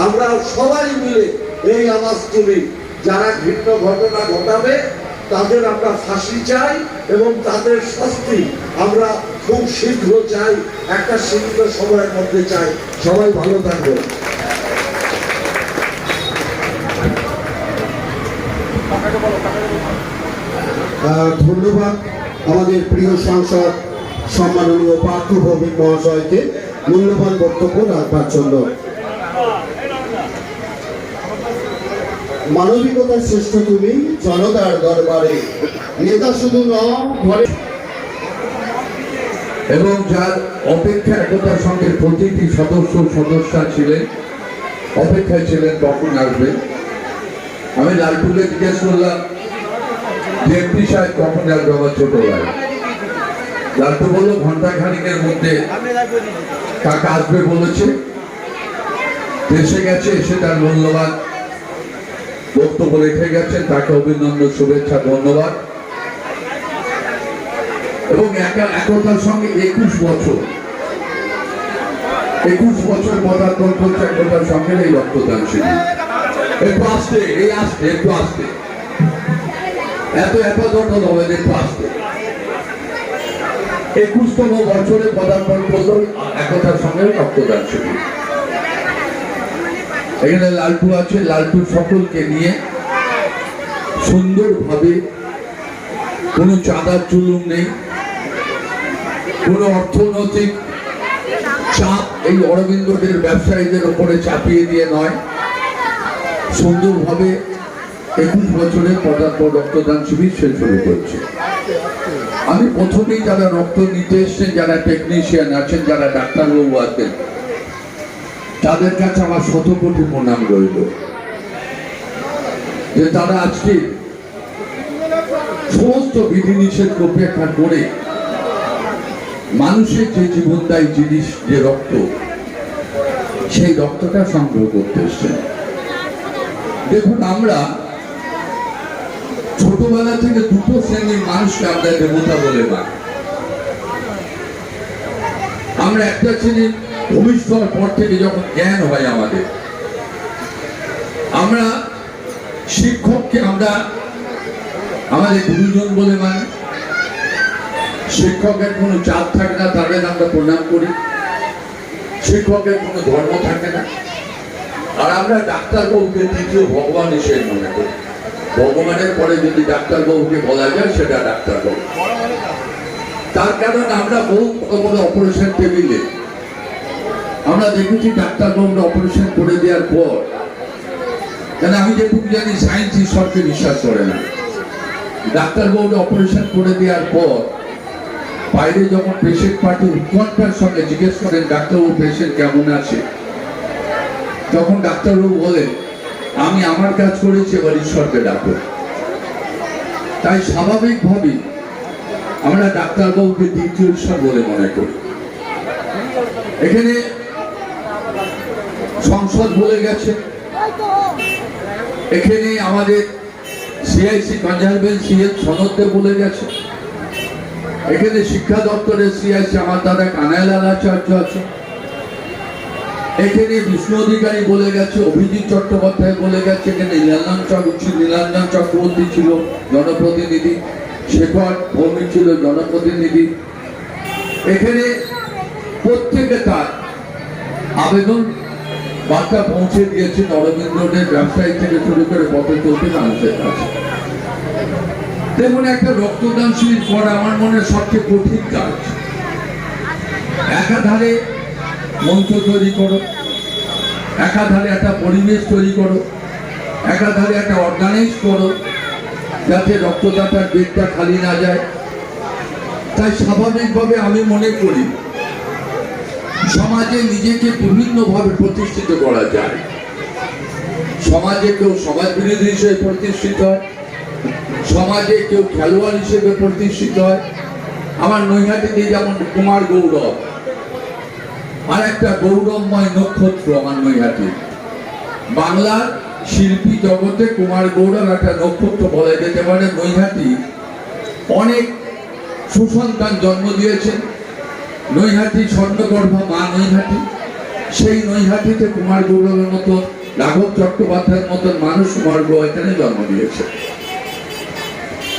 আমরা সবাই মিলে এই আওয়াজ তুলি, যারা ঘৃণ্য ঘটনা ঘটাবে তাদের আমরা ফাঁসি চাই এবং তাদের শাস্তি আমরা খুব শীঘ্র চাই, একটা সীমিত সময়ের মধ্যে চাই। সবাই ভালো থাকবেন। ধন্যবাদ আমাদের প্রিয় সাংসদ সম্মাননীয় পার্থ ভৌমিক মহাশয়কে মূল্যবান বক্তব্য রাখবার জন্য। মানবিকতার শ্রেষ্ঠ তুমি জনতার দরবারে, নেতা শুধু নও ঘরে। এবং যার অপেক্ষা একতার সঙ্গে প্রতিটি সদস্যা ছিলেন, অপেক্ষায় ছিলেন কখন আসবে। আমি লালটুকে জিজ্ঞেস করলাম যে এমপি সাহেব কখন আসবে আমার ছোট ভাই। লালটু বললো ঘন্টা খানিকের মধ্যে কাকা আসবে বলেছে, দেশে গেছে, এসে তার মূল্যবান বক্তব্য রেখে গেছেন। তাকে অভিনন্দন, শুভেচ্ছা, ধন্যবাদ। এবং একতার সঙ্গে 21 বছর পদার্পণ করছে একতার সঙ্গে এই রক্তদান শিবির। একটু আসতে, এই আসতে, একটু আসতে, এত হবে, একটু আসতে। 21তম বছরে পদার্পণ করল একতার সঙ্গে রক্তদান শিবির। এখানে লালটু আছে, লালটু সকলকে নিয়ে সুন্দরভাবে, কোনো চাঁদার চুলুম নেই, কোনো অর্থনৈতিক চাপ এই অরবিন্দদের ব্যবসায়ীদের উপরে চাপিয়ে দিয়ে নয়, সুন্দরভাবে 21 বছরের পদার্পণ রক্তদান শিবির সে শুরু করছে। আমি প্রথমেই যারা রক্ত নিতে এসছেন, যারা টেকনিশিয়ান আছেন, যারা ডাক্তারবাবু আছেন, তাদের কাছে আমার শতকোটি প্রণাম রইল যে তারা আজকে সমস্ত বিধিনিষেধ উপেক্ষা করে মানুষের যে জীবনদায়ী জিনিস, যে রক্ত, সেই রক্তটা সংগ্রহ করতে এসছেন। দেখুন, আমরা ছোটবেলা থেকে দুটো শ্রেণীর মানুষকে আমরা দেবতা বলে মানি। আমরা একটা শ্রেণীর ভূমিষ্ঠ হওয়ার পর থেকে যখন জ্ঞান হয় আমাদের, আমরা শিক্ষককে আমরা আমাদের গুরুজন বলে মানি। শিক্ষকের কোনো চাপ থাকে না, তাদের আমরা প্রণাম করি। শিক্ষকের কোনো ধর্ম থাকে না। আর আমরা ডাক্তারবাবুকে তৃতীয় ভগবান হিসেবে মনে করি। ভগবানের পরে যদি ডাক্তারবাবুকে বলা যায়, সেটা ডাক্তারবাবু। তার কারণ আমরা বহু বড় অপারেশন টেবিলে আমরা দেখেছি ডাক্তারবাবুরা অপারেশন করে দেওয়ার পর, কেন আমি যেটুকু জানি সায়েন্স ঈশ্বরকে বিশ্বাস করে না, ডাক্তারবাবুরা অপারেশন করে দেওয়ার পর বাইরে যখন পেশেন্ট পার্টি উৎকণ্ঠার সঙ্গে জিজ্ঞেস করেন ডাক্তারবাবু পেশেন্ট কেমন আছে, তখন ডাক্তারবাবু বলেন আমি আমার কাজ করেছি, এবার ঈশ্বরকে ডাকো। তাই স্বাভাবিকভাবেই আমরা ডাক্তারবাবুকে দ্বিতীয় ঈশ্বর বলে মনে করি। এখানে সংসদ বলে গেছে, এখানে আমাদের সিআইসি কনজারভেন্সি সনদে বলে গেছে, এখানে শিক্ষা দপ্তরের সিআইসি আমার দাদা কানাইলাল আচার্য আছে, এখানে বিষ্ণু অধিকারী বলে গেছে, অভিজিৎ চট্টোপাধ্যায় বলে গেছে, এখানে নীলাঞ্জন চক্রবর্তী ছিল জনপ্রতিনিধি, শেখর ভৌমিক ছিল জনপ্রতিনিধি। এখানে প্রত্যেকে তার আবেদন বার্তা পৌঁছে দিয়েছেন অরবিন্দদের ব্যবসায়ী থেকে শুরু করে পথে চলতে মানুষের কাছে। দেখুন, একটা রক্তদান শিবির করা আমার মনে সবচেয়ে কঠিন কাজ। একাধারে মঞ্চ তৈরি করো, একাধারে একটা পরিবেশ তৈরি করো, একাধারে একটা অর্গানাইজ করো যাতে রক্তদাতার বেডটা খালি না যায়। তাই স্বাভাবিকভাবে আমি মনে করি সমাজে নিজেকে বিভিন্নভাবে প্রতিষ্ঠিত করা যায়। সমাজে কেউ সমাজ বিরোধী হিসেবে প্রতিষ্ঠিত হয়, সমাজে কেউ খেলোয়াড় হিসেবে প্রতিষ্ঠিত হয়। আমার নৈহাটিতে যেমন কুমার গৌরব, আর একটা গৌরবময় নক্ষত্র আমার নৈহাটি। বাংলার শিল্পী জগতে কুমার গৌরব একটা নক্ষত্র বলা যেতে পারে। নৈহাটি অনেক সুসন্তান জন্ম দিয়েছেন। নৈহাটি স্বর্ণগর্ভা মা নৈহাটি, সেই নৈহাটিতে কুমার গৌরবের মতো, রাঘব চট্টোপাধ্যায়ের মতন মানুষ কুমার গৌরব এখানে জন্ম দিয়েছে।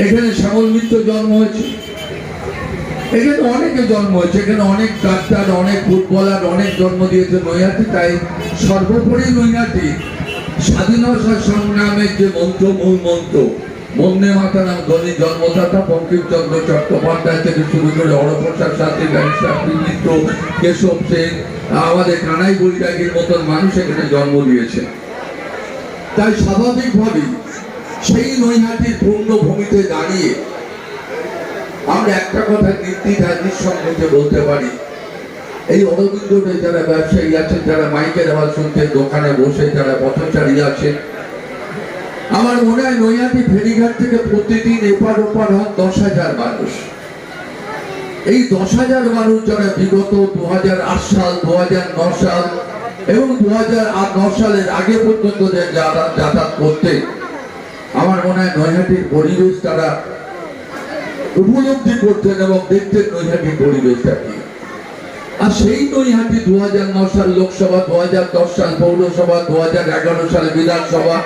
এখানে শ্যামল মিত্র জন্ম হয়েছে, এখানে অনেকে জন্ম হয়েছে, এখানে অনেক ডাক্তার, অনেক ফুটবলার অনেক জন্ম দিয়েছে নৈহাটি। তাই সর্বোপরি নৈহাটি স্বাধীনতা সংগ্রামের যে মন্ত্র, মূল মন্ত্র, বন্দে মাতরম ধ্বনি জন্মদাতা বঙ্কিমচন্দ্র চট্টোপাধ্যায় থেকে শুরু করে হরপ্রসাদ শাস্ত্রী, ব্যারিস্টার মিত্র, কেশব সেন, আমাদের কানাই বৈরাগীর মতন মানুষ এখানে জন্ম দিয়েছে। তাই স্বাভাবিকভাবেই সেই নৈহাটির পূর্ণভূমিতে দাঁড়িয়ে আমরা একটা কথা নির্দ্বিধায় নিঃসংকোচে বলতে পারি, এই অরবিন্দতে যারা ব্যবসায়ী আছেন, যারা মাইকের আওয়াজ শুনতে দোকানে বসে যারা পথচারী আছে, আমার মনে হয় নৈহাটি ফেরিঘাট থেকে প্রতিদিন এপার ওপার হন 10,000 মানুষ। এই 10,000 মানুষ যারা বিগত 2008 সাল, 2009 সাল এবং 2009 সালের আগে পর্যন্ত যারা যাতায়াত করতেন, আমার মনে হয় নৈহাটির পরিবেশ তারা উপলব্ধি করতেন এবং দেখতেন নৈহাটির পরিবেশটা কি। আর সেই নৈহাটি 2009 সাল লোকসভা, 2010 সাল পৌরসভা, 2011 সালে বিধানসভা,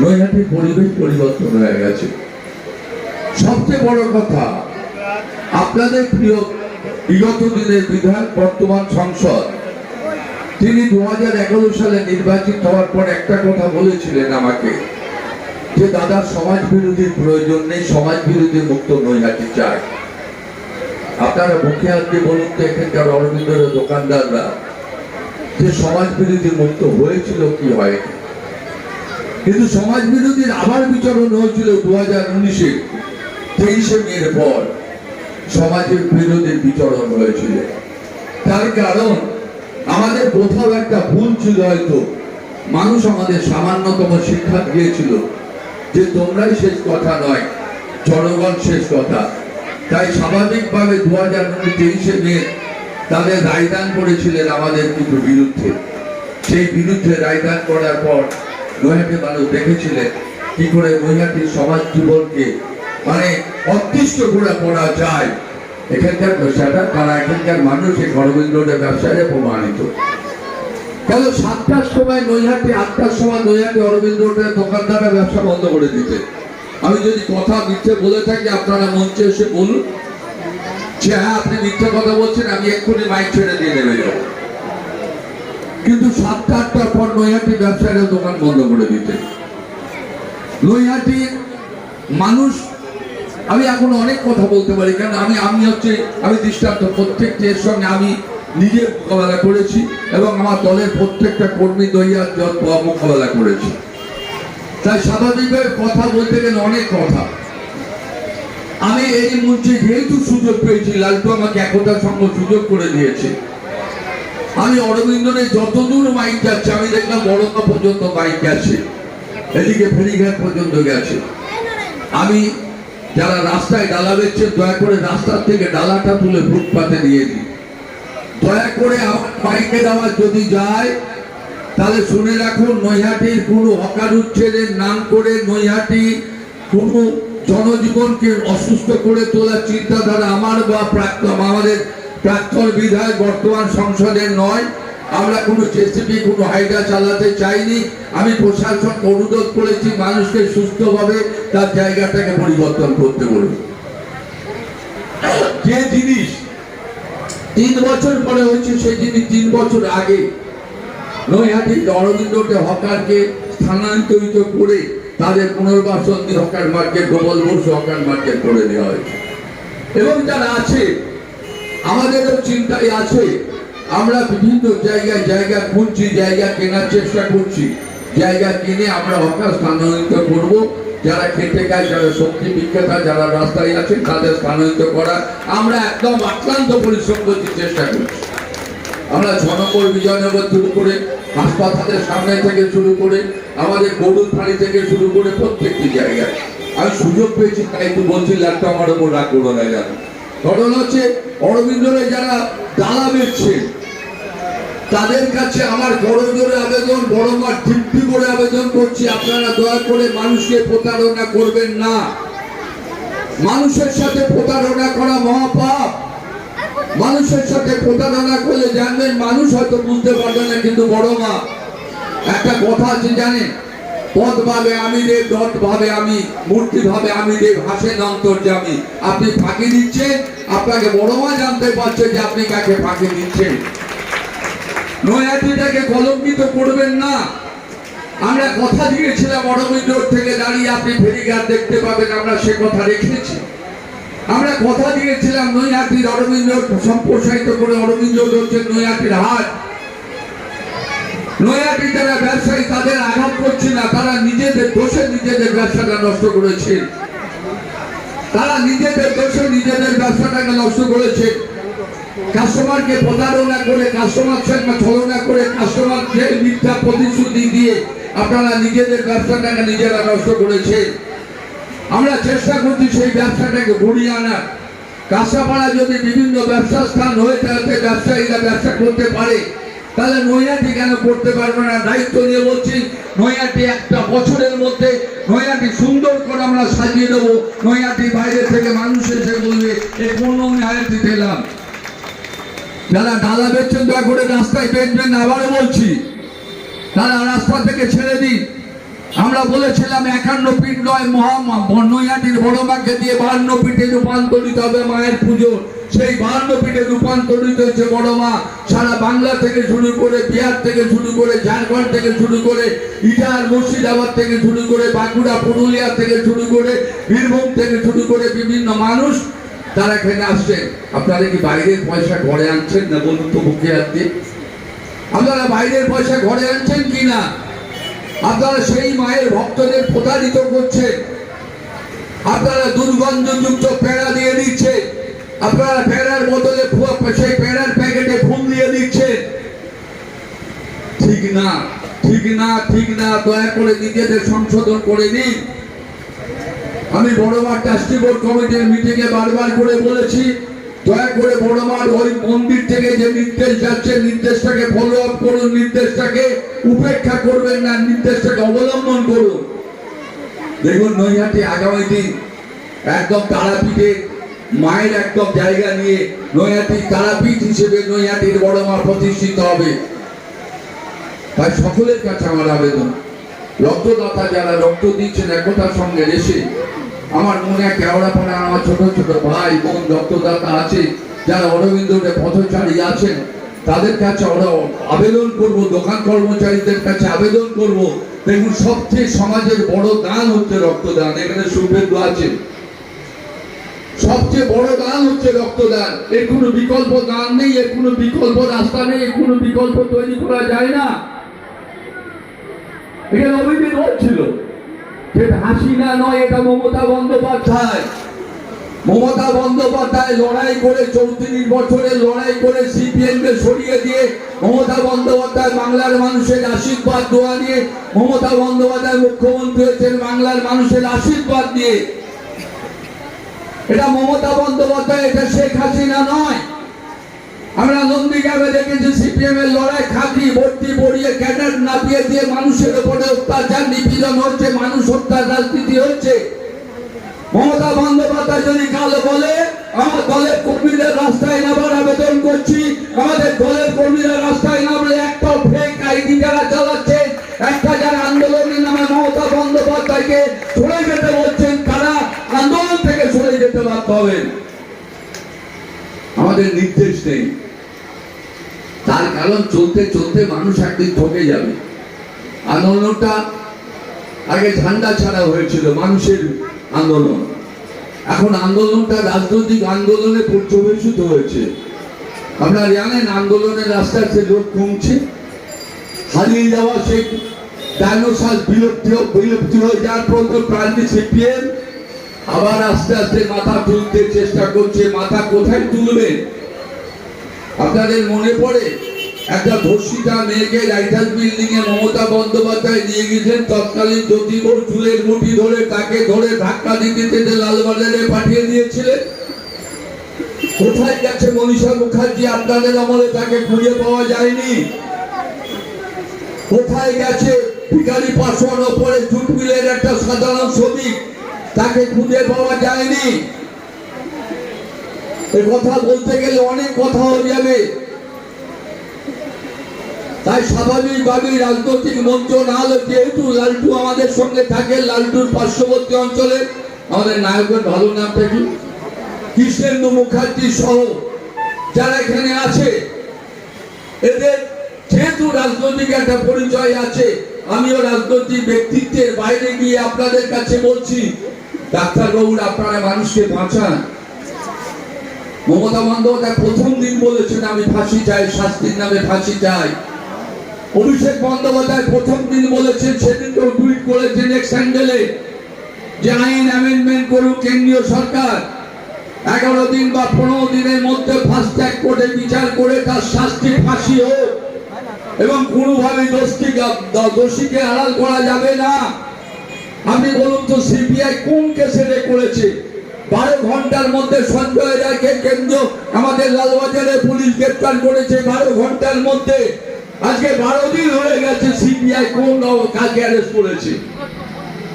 নৈহাটির পরিবেশ পরিবর্তন হয়ে গেছে। সবচেয়ে বড় কথা, আপনাদের প্রিয় বিগত দিনের বিধায়ক, বর্তমান সংসদ তিনি 2011 সালে নির্বাচিত হওয়ার পর একটা কথা বলেছিলেন আমাকে, যে দাদা সমাজ বিরোধীর প্রয়োজন নেই, সমাজ বিরোধী মুক্ত নৈহাটি চায়। আপনারা মুখে হাত দিয়ে বলুন তো এখানকার অরবিন্দের দোকানদাররা যে সমাজ বিরোধী মুক্ত হয়েছিল কি হয়নি। কিন্তু সমাজ বিরোধীর আবার বিচরণ হয়েছিল 2019-এ 23শে মের পর সমাজের বিরোধীর বিচরণ হয়েছিল। তার কারণ আমাদের কোথাও একটা ভুল ছিল, হয়তো মানুষ আমাদের সামান্যতম শিক্ষা দিয়েছিল যে তোমরাই শেষ কথা নয়, জনগণ শেষ কথা। তাই স্বাভাবিকভাবে 2023-এ মে তাদের রায়দান করেছিলেন আমাদের কিন্তু বিরুদ্ধে। সেই বিরুদ্ধে রায়দান করার পর নৈহাটি মানুষ দেখেছিলেন কি করে নৈহাটির সমাজ জীবনকে মানে অদৃষ্ট করে পড়া যায়। এখানকার ব্যবসাটা তারা এখানকার মানুষ এই অরবিন্দের ব্যবসায় প্রমাণিত। কেন 7টার সময় নৈহাটি, 8টার সময় নৈহাটি অরবিন্দের দোকানদাররা ব্যবসা বন্ধ করে দিতে। আমি যদি কথা মিথ্যে বলে থাকি আপনারা মঞ্চে এসে বলুন যে হ্যাঁ আপনি মিথ্যে কথা বলছেন, আমি এক্ষুনি মাইক ছেড়ে দিয়ে নেমে যাব। কিন্তু 7টা 8টার পর নৈহাটি ব্যবসায়ীরা দোকান বন্ধ করে দিতে। নৈহাটির মানুষ, আমি এখন অনেক কথা বলতে পারি, কারণ আমি দৃষ্টান্ত প্রত্যেকটি এর সঙ্গে আমি নিজে মোকাবেলা করেছি এবং আমার দলের প্রত্যেকটা কর্মী দইয়ার মোকাবেলা করেছি। তাই স্বাভাবিকভাবে কথা বলতে গেলে অনেক কথা। আমি এই মঞ্চে যেহেতু সুযোগ পেয়েছি, লালটু আমাকে একতার সঙ্গে সুযোগ করে দিয়েছে। আমি অরবিন্দের যতদূর মাইক যাচ্ছে, আমি দেখলাম বড়কা পর্যন্ত মাইক গেছে, এদিকে ফেরিঘাট পর্যন্ত গেছে। আমি যারা রাস্তায় ডালা বেচছে, দয়া করে রাস্তার থেকে ডালাটা তুলে ফুটপাতে দিয়ে দিই। দয়া করে আমার মাইকে দেওয়া যদি যায় তাহলে শুনে রাখুন, নৈহাটির কোনো হকার উচ্ছেদের নাম করে নৈহাটি কোনো জনজীবনকে অসুস্থ করে তোলার চিন্তাধারা আমার বা আমাদের প্রাক্তন বিধায়ক বর্তমান সংসদের নয়। আমরা কোনো জেসিবি কোনো হাইডা চালাতে চাইনি। আমি প্রশাসনকে অনুরোধ করেছি মানুষকে সুস্থভাবে তার জায়গাটাকে পরিবর্তন করতে বলুন। যে জিনিস 3 বছর পরে হচ্ছে সেই জিনিস 3 বছর আগে নৈহাটি অরবিন্দকে হকারকে স্থানান্তরিত করে তাদের পুনর্বাসন দিয়ে hawker market, Gopal Basu hawker market করে দেওয়া হয়েছে। এবং যারা আছে আমাদেরও চিন্তায় আছে, আমরা বিভিন্ন জায়গায় জায়গা খুঁজছি, জায়গা কেনার চেষ্টা করছি। জায়গা কিনে আমরা হকার স্থানান্তরিত করব। যারা খেতে খায়, যারা সবজি বিক্রেতা, যারা রাস্তায় আছেন তাদের স্থানান্তরিত করা আমরা একদম আক্রান্ত পরিশ্রম করছি, চেষ্টা করছি। আমরা জনকর বিজয়নগর শুরু করে হাসপাতালের সামনে থেকে শুরু করে আমাদের গরুর ফাঁড়ি থেকে শুরু করে প্রত্যেকটি জায়গায় আমি সুযোগ পেয়েছি। তাই একটু বলছি, লাটটা আমার ওপর রাগ করবো না। জানো ঘটনা হচ্ছে অরবিন্দরে যারা ডালা বেচছে তাদের কাছে আমার বড় জোরে আবেদন, বড় মা তৃপ্তি করে আবেদন করছি, আপনারা দয়া করে মানুষকে প্রতারণা করবেন না। মানুষের সাথে প্রতারণা করা মহাপাপ। মানুষের সাথে প্রতারণা করলে জানবেন মানুষ হয়তো বুঝতে পারবে না, কিন্তু বড় মা একটা কথা আছে জানেন, পদ ভাবে আমি দেব, দট ভাবে আমি, মূর্তি ভাবে আমি দেব, হাসেন অন্তর্যামী। আপনি ফাঁকি দিচ্ছেন, আপনাকে বড় মা জানতে পারছে যে আপনি কাকে ফাঁকি দিচ্ছেন। নৈহাটিটাকে কলঙ্কিত করবেন না। আমরা কথা দিয়েছিলাম অরবিন্দর থেকে দাঁড়িয়ে আপনি ফেরিঘাট দেখতে পাবেন, আমরা সে কথা রেখেছি। আমরা কথা দিয়েছিলাম নৈহাটির অরবিন্দ সম্প্রসারিত করে অরবিন্দ হচ্ছে নৈহাটির হাট। নৈহাটি যারা ব্যবসায়ী তাদের আঘাত করছে না, তারা নিজেদের দোষে নিজেদের ব্যবসাটা নষ্ট করেছে। তারা নিজেদের দোষে নিজেদের ব্যবসাটাকে নষ্ট করেছে। কাস্টমারকে প্রতারণা করে, কাস্টমার সঙ্গে ছলনা করে, কাস্টমারকে মিথ্যা প্রতিশ্রুতি দিয়ে আপনারা নিজেদের ব্যবসাটাকে নিজেরা নষ্ট করেছে। আমরা চেষ্টা করছি সেই ব্যবসাটাকে ঘুরিয়ে আনার। কাঁচাপাড়া যদি বিভিন্ন ব্যবসা স্থান হয়ে থাকে, ব্যবসায়ীরা ব্যবসা করতে পারে, তাহলে নৈহাটি কেন করতে পারবে না? দায়িত্ব নিয়ে বলছি, নৈহাটি একটা বছরের মধ্যে নৈহাটি সুন্দর করে আমরা সাজিয়ে দেবো। নৈহাটি বাইরে থেকে মানুষ এসে বলবে এই কোন নৈহাটিতে এলাম। যারা ডালা বেচছেন দয়া করে রাস্তায় বেচবেন না, আবারও বলছি, তারা রাস্তা থেকে ছেড়ে দিন। আমরা বলেছিলাম 51 ফিট নয়, নৈহাটির বড় মাকে দিয়ে 52 ফিটে রূপান্তরিত হবে মায়ের পুজো। সেই 52 পিঠে রূপান্তরিত হয়েছে বড় মা। সারা বাংলা থেকে শুরু করে, বিহার থেকে শুরু করে, ঝাড়খণ্ড থেকে শুরু করে, ইটার মুর্শিদাবাদ থেকে শুরু করে, বাঁকুড়া পুরুলিয়া থেকে শুরু করে, বীরভূম থেকে শুরু করে বিভিন্ন মানুষ তারা এখানে আসছেন। আপনারা কি বাইরের পয়সা ঘরে আনছেন না বলুন তো মুখে হাত দিয়ে? আপনারা বাইরের পয়সা ঘরে আনছেন কি না? আপনারা সেই মায়ের ভক্তদের প্রতারিত করছেন। আপনারা দুর্গন্ধযুক্ত পেড়া দিয়ে দিচ্ছে, আপনারা পেড়ার বদলে সেই পেড়ার প্যাকেটে ফুল দিয়ে দিচ্ছেন। ঠিক না, ঠিক না, ঠিক না। দয়া করে নিজেদের সংশোধন করে নিন। আমি বড়মার ট্রাস্টি বোর্ড কমিটির মিটিং এ বারবার করে বলেছি, দয়া করে বড়মার ওই মন্দির থেকে যে নির্দেশ যাচ্ছে, নির্দেশটাকে ফলো আপ করুন, নির্দেশটাকে উপেক্ষা করবেন না, নির্দেশটাকে অবলম্বন করুন। দেখুন নৈহাটি আগামী দিন একদম তারাপীঠে মায়ের একদম জায়গা নিয়ে নৈহাটি তারাপীঠ হিসেবে নৈহাটির বড়মা প্রতিষ্ঠিত হবে। তাই সকলের কাছে আমার আবেদন, রক্তদাতা যারা রক্ত দিচ্ছেন একতার সঙ্গে এসে, আমার মনে কেওড়াপাড়া আমার ছোট ছোট ভাই বোন রক্তদাতা আছে, যারা অরবিন্দরে পথচারী আছেন, তাদের কাছে আবেদন করব, দোকান কর্মচারীদের কাছে আবেদন করব। দেখুন সবচেয়ে সমাজের বড় দান হচ্ছে রক্তদান। এখানে শুভেন্দু আছে, সবচেয়ে বড় দান হচ্ছে রক্তদান। এর কোনো বিকল্প দান নেই, এর কোনো বিকল্প রাস্তা নেই, এর কোনো বিকল্প তৈরি করা যায় না। এখানে অভিযোগ হচ্ছিল সেটা হাসিনা নয়, এটা মমতা বন্দ্যোপাধ্যায়। মমতা বন্দ্যোপাধ্যায় লড়াই করে 34 বছরের লড়াই করে সিপিএম কে সরিয়ে দিয়ে মমতা বন্দ্যোপাধ্যায় বাংলার মানুষের আশীর্বাদ দোয়া নিয়ে মমতা বন্দ্যোপাধ্যায় মুখ্যমন্ত্রী হয়েছেন বাংলার মানুষের আশীর্বাদ দিয়ে। এটা মমতা বন্দ্যোপাধ্যায়, এটা শেখ হাসিনা নয়। আমরা নন্দীগ্রামে দেখেছি সিপিএম এর লড়াই, খাঁটি ভর্তি পড়িয়ে ক্যাডার নাপিয়ে দিয়ে মানুষের উপরে অত্যাচার নিপীড়ন হচ্ছে, মানুষ হত্যার রাজনীতি হচ্ছে। মমতা বন্দ্যোপাধ্যায় যদি কাল বলে আমার দলের কর্মীদের রাস্তায় নামার আবেদন করছি, আমাদের দলের কর্মীরা রাস্তায় নামলে একটা ফেক আইডি যারা চালাচ্ছেন, একটা যারা আন্দোলনের নামে মমতা বন্দ্যোপাধ্যায়কে সরে যেতে বলছেন, তারা আন্দোলন থেকে সরে যেতে বাধ্য হবেন। আমাদের নির্দেশ নেই, তার কারণ চলতে চলতে মানুষ একদিন ঠকে যাবে। আন্দোলনটা আগে ঝান্ডা ছাড়া হয়েছিল, মানুষের আন্দোলন, এখন আন্দোলনটা রাজনৈতিক আন্দোলনে পর্যবেসিত হয়েছে। আপনারা জানেন আন্দোলনের আস্তে আস্তে লোক কমছে, হারিয়ে যাওয়া সেই ডাইনোসর বিলুপ্তি হয়ে যাওয়ার পর্যন্ত প্রান্তি সিপিএম আবার আস্তে আস্তে মাথা তুলতে চেষ্টা করছে। মাথা কোথায় তুলবে? আপনাদের মনে পড়ে একটা ধর্ষিতা মেয়েকে রাইটার্স বিল্ডিং এ মমতা বন্দ্যোপাধ্যায় নিয়ে গেছেন, তৎকালীন জ্যোতিপুর চুলের মুঠি ধরে তাকে ধরে ধাক্কা দিতে দিতে লালবাজারে পাঠিয়ে দিয়েছিলেন। কোথায় গেছে মনীষা মুখার্জি? আপনাদের আমলে তাকে খুঁজে পাওয়া যায়নি। কোথায় গেছে ভিখারি পাশোয়ান ওপরে জুট মিলের একটা সাধারণ শ্রমিক? তাকে খুঁজে পাওয়া যায়নি। এই কথা বলতে গেলে অনেক কথা হয়ে যাবে। তাই স্বাভাবিকভাবেই রাজনৈতিক মঞ্চ না হলে, যেহেতু লালটু আমাদের সঙ্গে থাকে, লালটুর পার্শ্ববর্তী অঞ্চলে আমাদের নায়কের ভালো নামটা কি, কৃষ্ণেন্দু মুখার্জি সহ যারা এখানে আছে, এদের যেহেতু রাজনৈতিক একটা পরিচয় আছে, আমিও রাজনৈতিক ব্যক্তিত্বের বাইরে গিয়ে আপনাদের কাছে বলছি, ডাক্তারবাবুরা আপনারা মানুষকে বাঁচান। মমতা বন্দ্যোপাধ্যায় প্রথম দিন বলেছেন আমি ফাঁসি চাই, শাস্তির নামে ফাঁসি চাই। অভিষেক বন্দ্যোপাধ্যায় প্রথম দিন বলেছেন, সেদিনকেও টুইট করেছেন এক্স হ্যান্ডেলে, যে আইন অ্যামেন্ডমেন্ট করুক কেন্দ্রীয় সরকার, 11 দিন বা 15 দিনের মধ্যে ফাস্ট ট্র্যাক কোর্টে বিচার করে তার শাস্তি ফাঁসি হোক, এবং কোনোভাবে দোষীকে আড়াল করা যাবে না। আপনি বলুন তো সিবিআই কোন কেসে করেছে? 12 ঘন্টার মধ্যে সঞ্জয় রায়কে কেন্দ্র আমাদের লালবাজারে পুলিশ গ্রেপ্তার করেছে 12 ঘন্টার মধ্যে। আজকে 12 দিন হয়ে গেছে, সিবিআই কোন কাকে অ্যারেস্ট করেছে?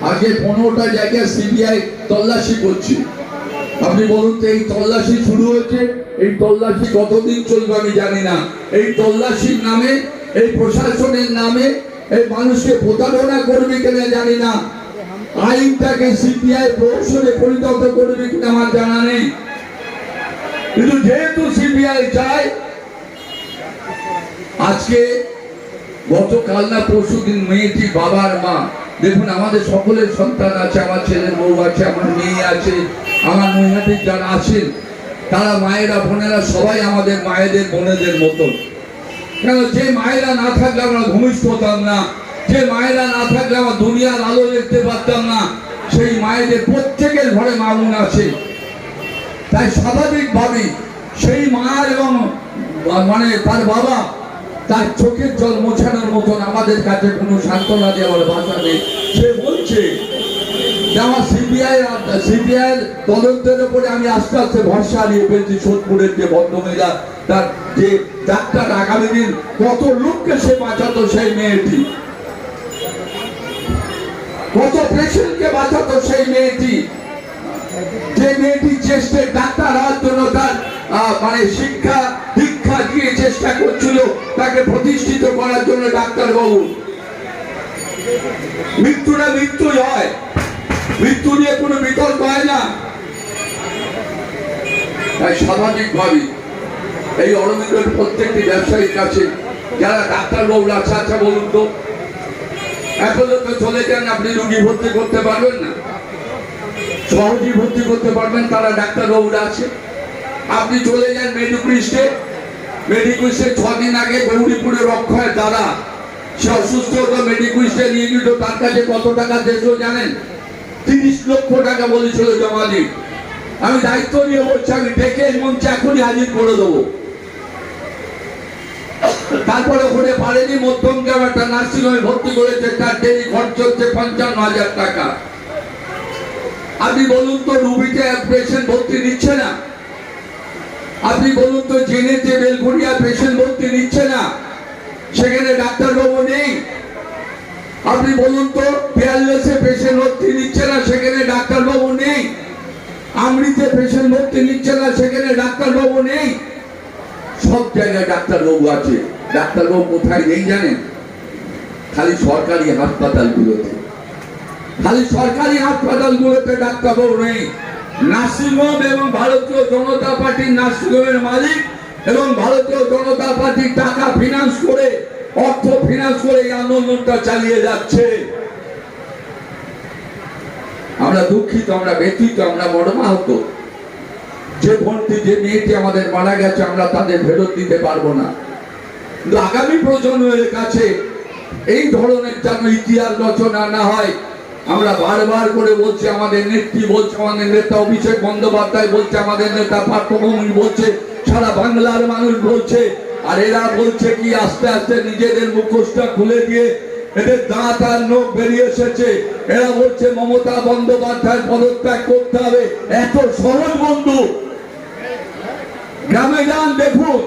আজকে 15টা জায়গায় সিবিআই তল্লাশি করছে। আপনি বলুন তো এই তল্লাশি শুরু হয়েছে, এই তল্লাশি কতদিন চলবে আমি জানি না। এই তল্লাশির নামে, এই প্রশাসনের নামে এই মানুষকে প্রতারণা করবে কিনা জানি না। আইনটাকে সিপিআই প্রহসনে পরিণত করবে কিনা আমার জানা নেই। কিন্তু যেহেতু সিবিআই চায়, আজকে গতকাল না পরশু দিন মেয়েটি বাবার মা, দেখুন আমাদের সকলের সন্তান আছে, আমার ছেলের বউ আছে, আমার মেয়ে আছে, আমার মহিলাদের যারা আছেন তারা মায়েরা বোনেরা সবাই আমাদের মায়েদের বোনেদের মতন। কেন যে মায়েরা না থাকলে আমরা ভূমিষ্ঠ হতাম না, যে মায়েরা না থাকলে আমরা দুনিয়ার আলো দেখতে পারতাম না, সেই মায়েদের প্রত্যেকের ঘরে মা বোন আছে। তাই স্বাভাবিকভাবেই সেই মা এবং মানে তার বাবা তার চোখের জল মোছানোর মতন আমাদের কাছে কোনো সান্ত্বনা দেওয়ার ভাষা নেই। সে বলছে যে আমার সিবিআই তদন্তের উপরে আমি আস্তে আস্তে ভরসা হারিয়ে ফেলছি। সোদপুরের যে ভদ্রমহিলা, তার যে ডাক্তার, আগামী দিন কত লোককে সে বাঁচাতো, সেই মেয়েটি কত পেশেন্টকে বাঁচাতো, সেই মেয়েটি, যে মেয়েটি চেষ্টা ডাক্তার হওয়ার জন্য তার মানে শিক্ষা দীক্ষা দিয়ে চেষ্টা করছিল তাকে প্রতিষ্ঠিত করার জন্য ডাক্তারবাবু। মৃত্যুটা মৃত্যুই হয়, মৃত্যু নিয়ে কোনো বিতর্ক হয় না। তাই স্বাভাবিকভাবে এই অরবিন্দের প্রত্যেকটি ব্যবসায়ীর কাছে যারা ডাক্তারবাবুরা আছে, আচ্ছা বলুন তো, অ্যাপোলোতে চলে যান, আপনি রোগী ভর্তি করতে পারবেন না, সহজেই ভর্তি করতে পারবেন, তারা ডাক্তারবাবুরা আছে। আপনি চলে যান মেডিকুইস্টে, 6 দিন আগে গৌরীপুরের অক্ষয়ের দাদা, সে অসুস্থ হতো, মেডিকুইস্টে নিয়ে গেল, তার কাছে কত টাকা দিয়েছিল জানেন? 30 লক্ষ টাকা বলেছিল জমা দিন। আমি দায়িত্ব নিয়ে বলছি, আমি ডেকে মঞ্চে এখনই হাজির করে দেবো। তারপরে ওখানে পারেনি, মধ্যমগ্রাম একটা নার্সিংহোমে ভর্তি করেছে, তার ডেলি খরচ হচ্ছে 55,000 টাকা। আপনি বলুন তো, রুবিতে পেশেন্ট ভর্তি নিচ্ছে না? আপনি বলুন তো, জেনেতে বেলঘরিয়া পেশেন্ট ভর্তি নিচ্ছে না, সেখানে ডাক্তারবাবু নেই? আপনি বলুন তো, পেয়ারলেসে পেশেন্ট ভর্তি নিচ্ছে না, সেখানে ডাক্তারবাবু নেই? আমরিতে পেশেন্ট ভর্তি নিচ্ছে না, সেখানে ডাক্তারবাবু নেই? সব জায়গায় ডাক্তারবাবু আছে। ডাক্তারবাবু কোথায় নেই জানেন? খালি সরকারি হাসপাতালগুলোতে, খালি সরকারি হাসপাতালগুলোতে ডাক্তারবাবু নেই। নার্সিংহোম এবং ভারতীয় জনতা পার্টির নার্সিংহোমের মালিক এবং ভারতীয় জনতা পার্টি টাকা ফিনান্স করে, অর্থ ফিনান্স করে এই আন্দোলনটা চালিয়ে যাচ্ছে। আমরা দুঃখিত, আমরা ব্যথিত, আমরা মর্মাহত। যে বোনটি, যে মেয়েটি আমাদের মারা গেছে, আমরা তাদের ফেরত দিতে পারবো না। কিন্তু আগামী প্রজন্মের কাছে এই ধরনের যেন ইতিহাস রচনা না হয়, আমরা বারবার করে বলছি, আমাদের নেত্রী বলছে, আমাদের নেতা অভিষেক বন্দ্যোপাধ্যায় বলছে, আমাদের নেতা পার্থভূমি বলছে, সারা বাংলার মানুষ বলছে, আর এরা বলছে কি আস্তে আস্তে নিজেদের মুখোশটা খুলে দিয়ে এদের দাঁত আর নখ বেরিয়ে এসেছে। এরা বলছে মমতা বন্দ্যোপাধ্যায় পদত্যাগ করতে হবে। এত সহজ বন্ধু, গ্রামে যান দেখুন,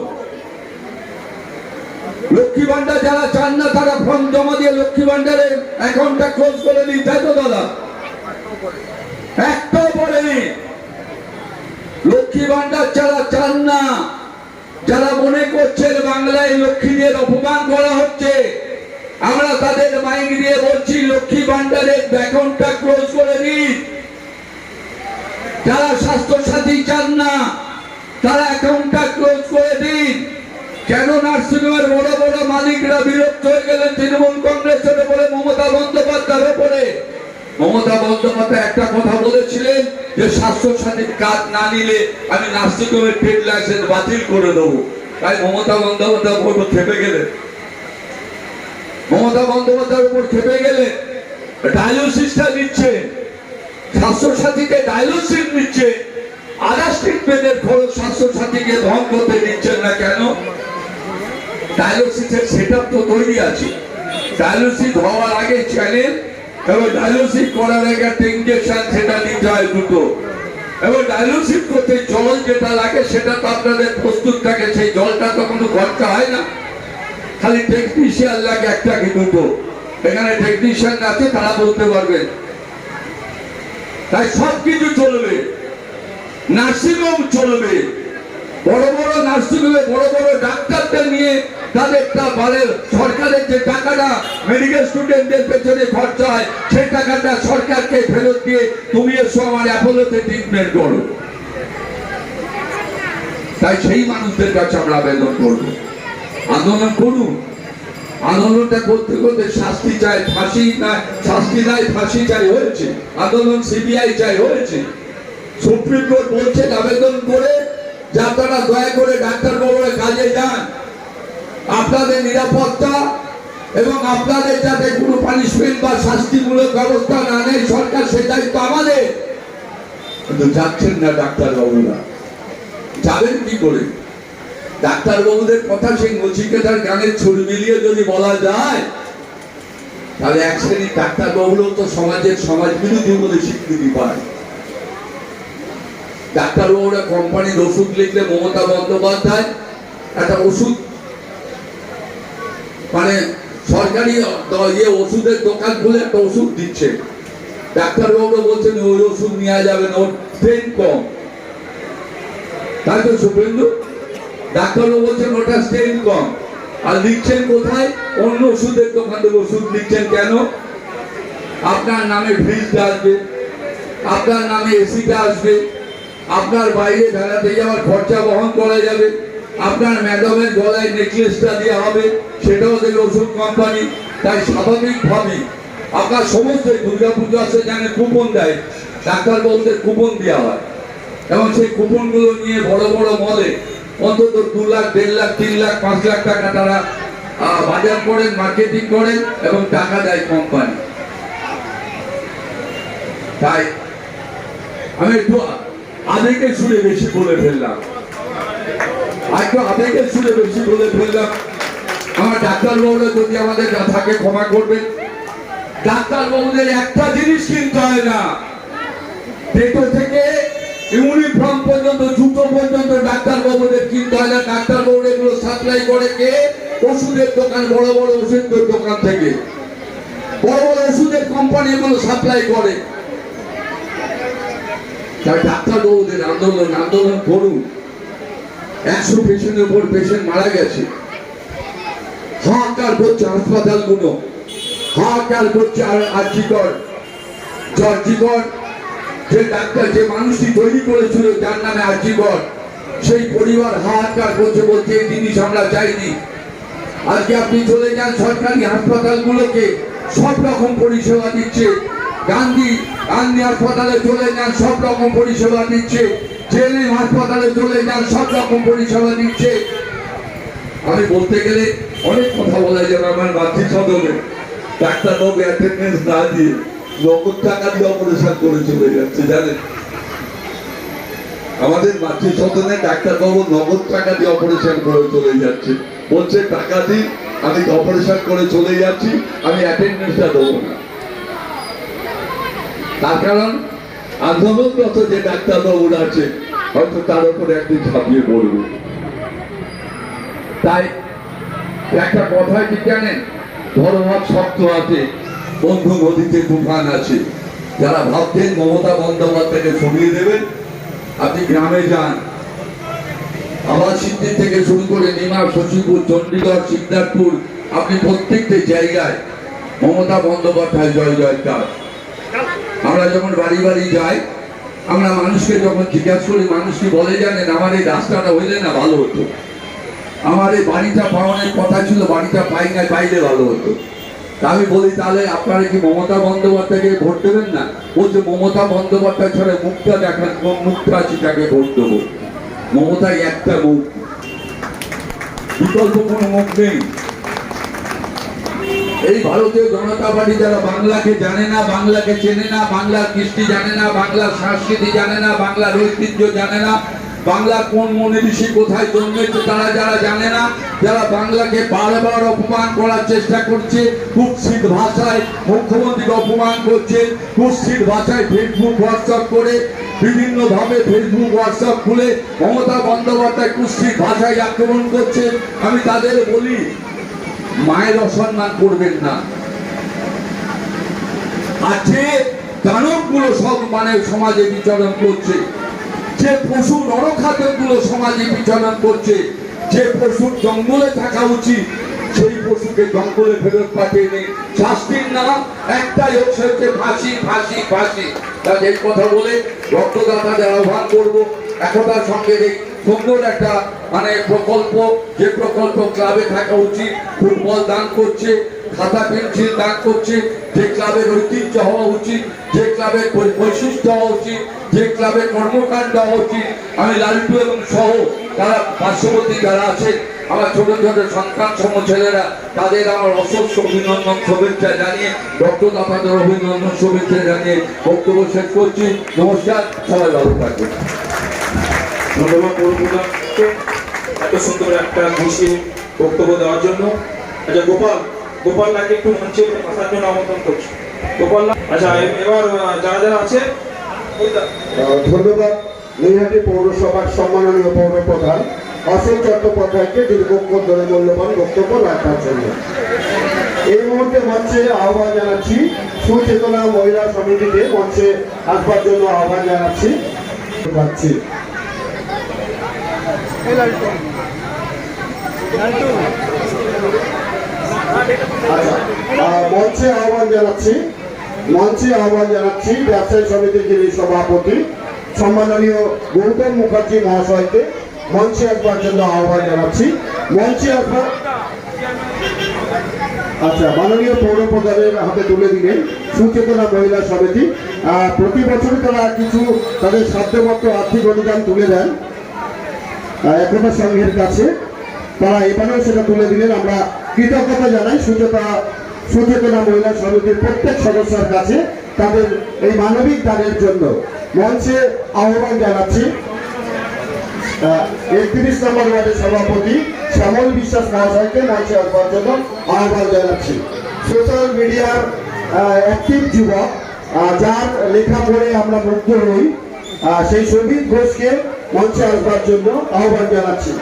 লক্ষ্মী ভান্ডার যারা চান না তারা ফর্ম জমা দিয়ে লক্ষ্মী ভান্ডারের অ্যাকাউন্টটা ক্লোজ করে দিন, তাই তো দাদা? একটাও বলেনি। লক্ষ্মী ভান্ডার যারা চান না, যারা মনে করছেন বাংলায় লক্ষ্মীদের অপমান করা হচ্ছে, আমরা তাদের মাইক দিয়ে বলছি লক্ষ্মী ভান্ডারের অ্যাকাউন্টটা ক্লোজ করে দিন। যারা স্বাস্থ্য সাথী চান না তারা অ্যাকাউন্টটা ক্লোজ করে দিন। কেন নার্সিংহোমের বড় বড় মালিকরা বিরক্ত হয়ে গেলেন তৃণমূল কংগ্রেসের উপরে, মমতা বন্দ্যোপাধ্যায়ের উপরে? মমতা বন্দ্যোপাধ্যায় একটা কথা বলেছিলেন যে স্বাস্থ্য সাথীর কাজ না নিলে আমি নার্সিংহোমের ট্রেড লাইসেন্স বাতিল করে দেবো। তাই মমতা বন্দ্যোপাধ্যায় উপর খেপে গেলেন, মমতা বন্দ্যোপাধ্যায়ের উপর খেপে গেলে ডায়ালিসিসটা নিচ্ছে, স্বাস্থ্য সাথীকে ডায়ালিসিস নিচ্ছে, আদার্স ট্রিটমেন্টের খরচ স্বাস্থ্য সাথীকে বহন করতে দিচ্ছেন না কেন? ডায়ালিসিসের সেটআপ তো তৈরি আছে, ডায়ালিসিস হওয়ার আগে চ্যানেল এবং ডায়ালিসিস করার আগে একটা ইনজেকশন সেটা নিতে হয় দুটো, এবং ডায়ালিসিস করতে জল যেটা লাগে সেটা তো আপনাদের প্রস্তুত থাকে, সেই জলটা তো কোনো খরচা হয় না, খালি টেকনিশিয়ান লাগে একটা কি দুটো। এখানে টেকনিশিয়ান আছে, তারা বলতে পারবেন। তাই সবকিছু চলবে, নার্সিংহোম চলবে, বড় বড় নার্সিংহোমে বড় বড় ডাক্তারদের নিয়ে তাদের সরকারের যে টাকাটা মেডিকেল স্টুডেন্টদের পেছনে খরচা হয়, সেই টাকাটা সরকারকে ফেরত দিয়ে তুমি এসো আমার অ্যাপোলোতে ট্রিটমেন্ট করো। তাই সেই মানুষদের কাছে আমরা আবেদন করব, আন্দোলন করুন। আন্দোলনটা করতে করতে শাস্তি চাই, ফাঁসি না, শাস্তি নাই ফাঁসি চাই হয়েছে, আন্দোলন সিবিআই চাই হয়েছে। সুপ্রিম কোর্ট বলছেন আবেদন করে যে আপনারা দয়া করে ডাক্তারবাবুরা কাজে যান, আপনাদের নিরাপত্তা এবং আপনাদের যাতে কোনো পানিশমেন্ট বা শাস্তিমূলক ব্যবস্থা না নেয় সরকার, সে দায়িত্ব আমাদের। কিন্তু যাচ্ছেন না ডাক্তারবাবুরা, যাবেন কি করে? ডাক্তারবাবুদের কথা সেই নচিকেতার গানের ছুরি মিলিয়ে যদি বলা যায়, তাহলে এক শ্রেণীর ডাক্তারবাবুরাও তো সমাজের সমাজ বিরোধী বলে স্বীকৃতি পায়। ডাক্তারবাবুরা কোম্পানির ওষুধ লিখলে মমতা বন্দ্যোপাধ্যায় একটা ওষুধ মানে সরকারি ওষুধের দোকান খুলে একটা ওষুধ দিচ্ছে, ডাক্তারবাবুরা বলছেন ওই ওষুধ নেওয়া যাবে না, ওর স্ট্রেন কম। তাই তো শুভেন্দু, ডাক্তারবাবু বলছেন ওটা স্ট্রেন কম, আর লিখছেন কোথায়? অন্য ওষুধের দোকান থেকে ওষুধ লিখছেন কেন? আপনার নামে ফ্রিজটা আসবে, আপনার নামে এসিটা আসবে, আপনার বাইরে বেড়াতে যাওয়ার খরচা বহন করা যাবে, আপনার ম্যাডামের গলায় নেকলেসটা দেওয়া হবে, সেটাও দেবে ওষুধ কোম্পানি। তাই স্বাভাবিকভাবেই আপনার সমস্ত দুর্গাপুজো আসে জানে কুপন দেয়, ডাক্তারবাবুদের কুপন দেওয়া হয়, এবং সেই কুপনগুলো নিয়ে বড় বড় মলে অন্তত 2 লাখ, 1.5 লাখ, 3 লাখ, 5 লাখ টাকা তারা বাজার করেন, মার্কেটিং করেন এবং টাকা দেয় কোম্পানি। তাই আমি একটু আবেগের সুরে বেশি বলে ফেললাম, আমার ডাক্তারবাবুরা যদি আমাদের থাকে ক্ষমা করবেন। ডাক্তারবাবুদের একটা জিনিস কিনতে হয় না, পেটো থেকে ইউনিফর্ম পর্যন্ত, জুতো পর্যন্ত ডাক্তারবাবুদের কিনতে হয় না। ডাক্তারবাবুরা এগুলো সাপ্লাই করে কে? ওষুধের দোকান, বড় বড় ওষুধের দোকান থেকে, বড় বড় ওষুধের কোম্পানি এগুলো সাপ্লাই করে। তাই ডাক্তারবাবুদের আন্দোলন করুন। 100 পেশেন্টের উপর পেশেন্ট মারা গেছে, হাহাকার করছে হাসপাতালগুলো, হাহাকার করছে আর্জিকর, জর্জিকর। যে ডাক্তার, যে মানুষটি তৈরি করেছিল যার নামে আর্জিকর, সেই পরিবার হাহাকার করছে, বলছে এই জিনিস আমরা চাইনি। আজকে আপনি চলে যান সরকারি হাসপাতালগুলোকে, সব রকম পরিষেবা দিচ্ছে। গান্ধী হাসপাতালে চলে যান, সব রকম পরিষেবা দিচ্ছে। জেএনএম হাসপাতালে চলে যান, সব রকম পরিষেবা দিচ্ছে। আমি বলতে গেলে অনেক কথা বলা যাবে। আমার মাতৃসদনে ডাক্তারবাবু অ্যাটেন্ডেন্স না দিয়ে নগদ টাকা দিয়ে অপারেশন করে চলে যাচ্ছে, জানেন? আমাদের মাতৃসদনে ডাক্তারবাবু নগদ টাকা দিয়ে অপারেশন করে চলে যাচ্ছে, বলছে টাকা দিই, আমি অপারেশন করে চলে যাচ্ছি, আমি অ্যাটেন্ডেন্সটা দেবো না। তার কারণ আন্দোলনরত যে ডাক্তারবাবুরা আছে হয়তো তার উপরে একদিন ঝাঁপিয়ে পড়বে। তাই একটা কথাই কি জানেন, ধর্মভাব শক্ত আছে, বন্ধু নদীতে তুফান আছে। যারা ভাবছেন মমতা বন্দ্যোপাধ্যায়কে সরিয়ে দেবেন, আপনি গ্রামে যান, আবাস সিদ্ধি থেকে শুরু করে নিমা, শশীপুর, চণ্ডীগড়, সিদ্ধার্থপুর, আপনি প্রত্যেকটি জায়গায় মমতা বন্দ্যোপাধ্যায় জয় জয়কার। আমরা যখন বাড়ি বাড়ি যাই, আমরা মানুষকে যখন জিজ্ঞাসা করি, মানুষ কি বলে জানেন? আমার এই রাস্তাটা হইলে না ভালো হতো, আমার এই বাড়িটা পাওয়ানোর কথা ছিল, বাড়িটা পাই না, পাইলে ভালো হতো। তা আমি বলি, তাহলে আপনারা কি মমতা বন্দ্যোপাধ্যায়কে ভোট দেবেন না? বলছে মমতা বন্দ্যোপাধ্যায় ছাড়া মুখটা দেখান, কোন মুখটা আছে তাকে ভোট দেবো। মমতাই একটা মুখ, বিকল্প কোনো মুখ নেই। এই ভারতীয় জনতা পার্টি যারা বাংলাকে জানে না, বাংলাকে চেনে না, বাংলার কৃষ্টি জানে না, বাংলার সংস্কৃতি জানে না, বাংলার ঐতিহ্য জানে না, বাংলার কোন মনীষী কোথায় জন্মেছে তারা যারা জানে না, যারা বাংলাকে বারবার অপমান করার চেষ্টা করছে, কুৎসিত ভাষায় মুখ্যমন্ত্রীকে অপমান করছে, কুৎসিত ভাষায় ফেসবুক হোয়াটসঅ্যাপ করে, বিভিন্ন ভাবে ফেসবুক হোয়াটসঅ্যাপ খুলে মমতা বন্দ্যোপাধ্যায় কুৎসিত ভাষায় আক্রমণ করছে। আমি তাদের বলি, মায়ের অসম্মান করবেন না। আর যে দানবগুলো সব সমাজে বিচরণ করছে, যে পশু নরখাদ্যগুলো সমাজে বিচরণ করছে, যে পশুর জঙ্গলে থাকা উচিত সেই পশুকে জঙ্গলে ফেরত পাঠিয়ে নেই। শাস্তির নাম একটাই হচ্ছে ফাঁসি, ফাঁসি, ফাঁসি। এই কথা বলে রক্তদাতাদের আহ্বান করবো একতার সঙ্গে সুন্দর একটা মানে প্রকল্প, যে প্রকল্প ক্লাবে থাকা উচিত। ফুটবল দান করছে, খাতা পেন্সিল দান করছে, যে ক্লাবের ঐতিহ্য হওয়া উচিত, যে ক্লাবের বৈশিষ্ট্য হওয়া উচিত, যে ক্লাবের কর্মকাণ্ড হওয়া উচিত। আমি লালটু এবং সহ তারা পার্শ্ববর্তী যারা আছেন আমার ছোট ছোট সন্তান সম ছেলেরা, তাদের আমার অসংখ্য অভিনন্দন শুভেচ্ছা জানিয়ে, ডক্টর আপনাদের অভিনন্দন শুভেচ্ছা জানিয়ে বক্তব্য শেষ করছি। নমস্কার, সবাই ভালো থাকবেন। ধন্যবাদ পৌরপ্রধানকে এত সুন্দর একটা গুছিয়ে বক্তব্য দেওয়ার জন্য। আচ্ছা গোপাল নাকি একটু মঞ্চে আসার জন্য আমন্ত্রণ করছি। গোপাল, আচ্ছা এবার যারা যারা আছে ধন্যবাদ নৈহাটি পৌরসভার সম্মাননীয় পৌর প্রধান অশোক চট্টোপাধ্যায়কে দীর্ঘক্ষণ ধরে মূল্যবান বক্তব্য রাখার জন্য। এই মুহূর্তে মঞ্চে আহ্বান জানাচ্ছি সুচেতনা মহিলা সমিতিকে মঞ্চে আসবার জন্য আহ্বান জানাচ্ছি। মঞ্চে আহ্বান জানাচ্ছি ব্যবসায়ী সমিতির যিনি সভাপতি সম্মাননীয় গৌতম মুখার্জি মহাশয়কে মঞ্চে আসবার জন্য আহ্বান জানাচ্ছি। মঞ্চে আসবার মাননীয় পৌর প্রধানের হাতে তুলে দিলেন সুচেতনা মহিলা সমিতি। প্রতি বছরই তারা কিছু তাদের সাধ্যমতো আর্থিক অনুদান তুলে দেন একতা সংঘের কাছে, তারা এবারেও সেটা তুলে দিলেন। আমরা কৃতজ্ঞতা জানাই সুচেতনা মহিলা সমিতির প্রত্যেক সদস্যের কাছে তাদের এই মানবিক দানের জন্য। মঞ্চে আহ্বান জানাচ্ছি 31 নম্বর ওয়ার্ডের সভাপতি শ্যামল বিশ্বাস মহাশয়কে মঞ্চে আসবার জন্য আহ্বান জানাচ্ছি। সোশ্যাল মিডিয়ার অ্যাক্টিভ যুবক, যার লেখা পড়ে আমরা মুগ্ধ হই, সেই সৌমিত ঘোষকে মঞ্চে আসবার জন্য আহ্বান জানাচ্ছি।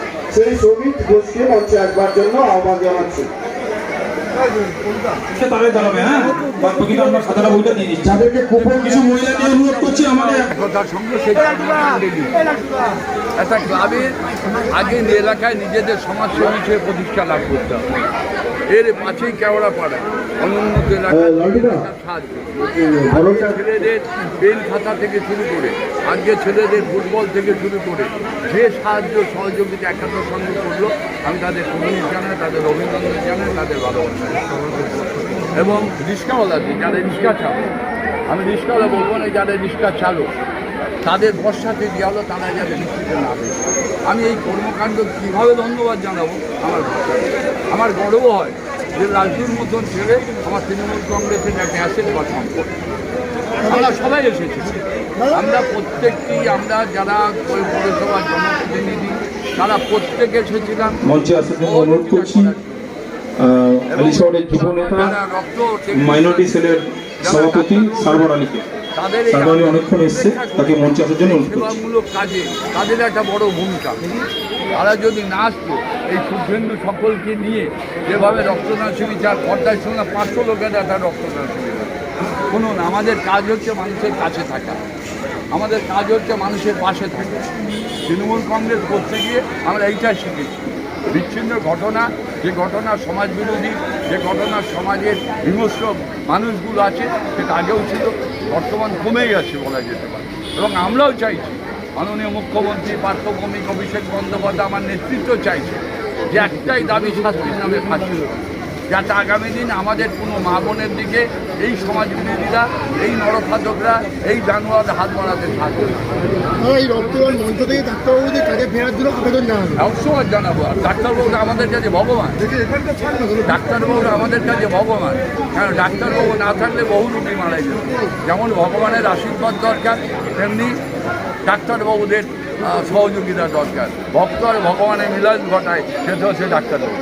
তাদের দাঁড়াবে। হ্যাঁ, বাকি আমরা খাতাটা বইটা দিয়ে দিচ্ছি। যাদেরকে কুপন কিছু মহিলাকে অনুরোধ করছি আমাদের একটা ক্লাবের আগে এলাকায় নিজেদের সমাজসেবী হিসেবে প্রতিষ্ঠা লাভ করতে হবে। এর পাশেই কেওড়া পাড়ায় অনুন্নত এলাকায় সাহায্য, ছেলেদের পেন খাতা থেকে শুরু করে আজকে ছেলেদের ফুটবল থেকে শুরু করে যে সাহায্য সহযোগিতা একাত্তর সঙ্গে করলো, আমি তাদের কমিউনিটি জানাই, তাদের অভিনন্দন জানাই, তাদের ভালোবাসা। এবং রিক্সাওয়ালাদের যাদের রিক্সা চালক, আমি রিক্সাওয়ালা বলবো না, যাদের রিক্সা চালক তাদের বর্ষাতে দেওয়া হলো, তারা যাতে নিশ্চিত না হবে। আমি এই কর্মকাণ্ড কীভাবে ধন্যবাদ জানাবো, আমার গর্ব হয় যে লালটুর মতন ছেলে আমার তৃণমূল কংগ্রেসের একটা অ্যাসেট বা সম্পদ। আমরা সবাই এসেছি, আমরা প্রত্যেকটি, আমরা যারা পৌরসভার জনপ্রতিনিধি তারা প্রত্যেকে এসেছিলাম। মঞ্চে আসার জন্য অনুরোধ করছি আলিশহরের যুব নেতা মাইনরিটি সেলের সভাপতি সারওয়ার আলীকে। সারওয়ার আলী অনেকক্ষণ এসছে, তাকে মঞ্চে আসার জন্য অনুরোধ করছি। সেবামূলক কাজে তাদের একটা বড় ভূমিকা। তারা যদি না আসতো, এই শুভেন্দু সকলকে নিয়ে যেভাবে রক্তদান শিবির পর্দার সঙ্গে 500 লোকের একটা রক্তদান শিবির। শুনুন, আমাদের কাজ হচ্ছে মানুষের কাছে থাকা, আমাদের কাজ হচ্ছে মানুষের পাশে থাকা। তৃণমূল কংগ্রেস করতে গিয়ে আমরা এইটাই শিখেছি। বিচ্ছিন্ন ঘটনা, যে ঘটনা সমাজ বিরোধী, যে ঘটনা সমাজের বিমর্ষ মানুষগুলো আছে, সেটা আগেও ছিল, বর্তমান কমে গেছে বলা যেতে পারে। এবং আমরাও চাইছি, মাননীয় মুখ্যমন্ত্রী পার্থ ভৌমিক অভিষেক বন্দ্যোপাধ্যায় আমার নেতৃত্ব চাইছে যে একটাই দাবি, শাস্তির নামে ফাঁসি, যাতে আগামী দিন আমাদের কোনো মা বোনের দিকে এই সমাজ বিরোধীরা, এই নরখাদকরা, এই জানোয়ার হাত বাড়াতে সাহায্য। এই রক্তদান মঞ্চ থেকে ডাক্তারবাবুদের কাজে ফেরার জন্য আবেদন জানাবো। অবশ্যই জানাবো। আর ডাক্তারবাবুরা আমাদের কাছে ভগবান, ডাক্তারবাবুরা আমাদের কাছে ভগবান। কারণ ডাক্তারবাবু না থাকলে বহু রোগী মারা যেত। যেমন ভগবানের আশীর্বাদ দরকার, তেমনি ডাক্তারবাবুদের সহযোগিতা দরকার। ভক্ত আর ভগবানের মিলন ঘটায়, সেটা হচ্ছে ডাক্তারবাবু।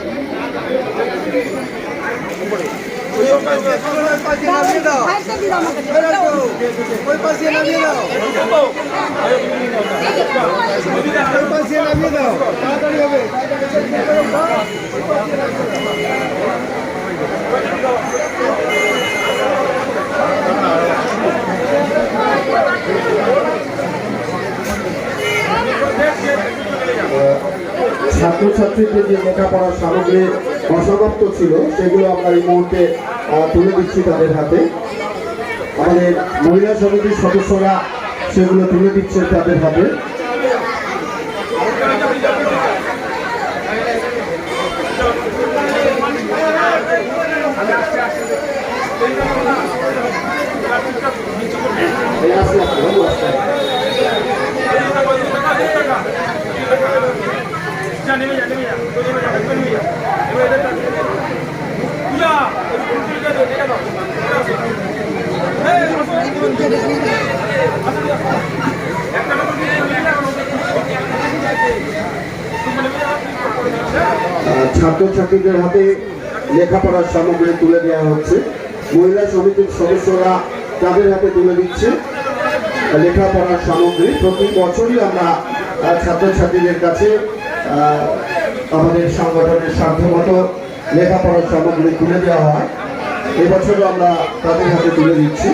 ছাত্রছাত্রীদের যে লেখাপড়ার সামগ্রী অসমাপ্ত ছিল, সেগুলো আমরা এই মুহূর্তে তুলে দিচ্ছি তাদের হাতে। আমাদের মহিলা সমিতির সদস্যরা সেগুলো তুলে দিচ্ছেন তাদের হাতে। ছাত্রছাত্রীদের হাতে লেখাপড়ার সামগ্রী তুলে দেওয়া হচ্ছে। মহিলা সমিতির সদস্যরা তাদের হাতে তুলে দিচ্ছে লেখাপড়ার সামগ্রী। প্রতি বছরই আমরা ছাত্রছাত্রীদের কাছে আমাদের সংগঠনের সাধ্যমতো লেখাপড়ার সামগ্রী তুলে দেওয়া হয়। এবছরও আমরা তাদের হাতে তুলে দিচ্ছি।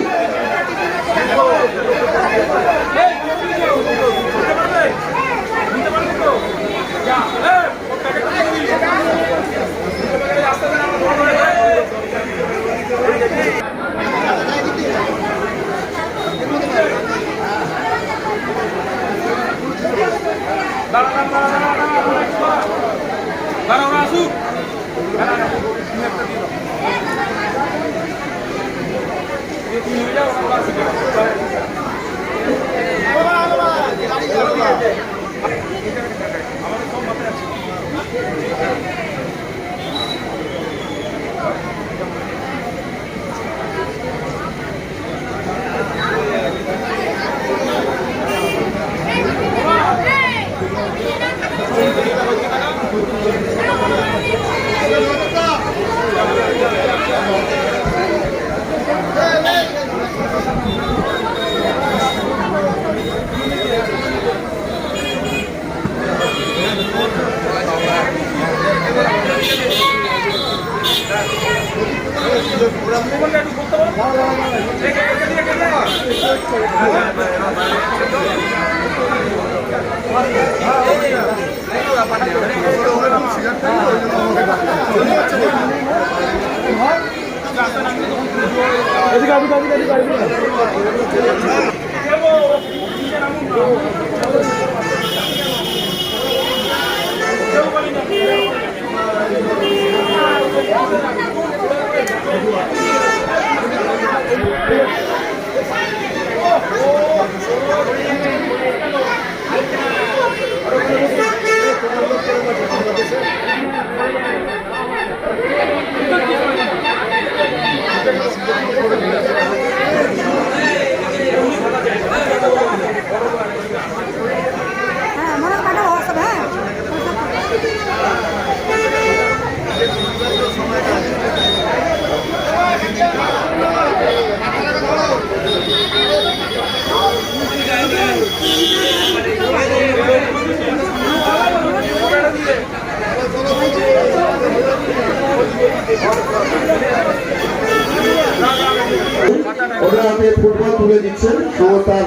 ওদের হাতে ফুটবল তুলে দিচ্ছেন সংস্থার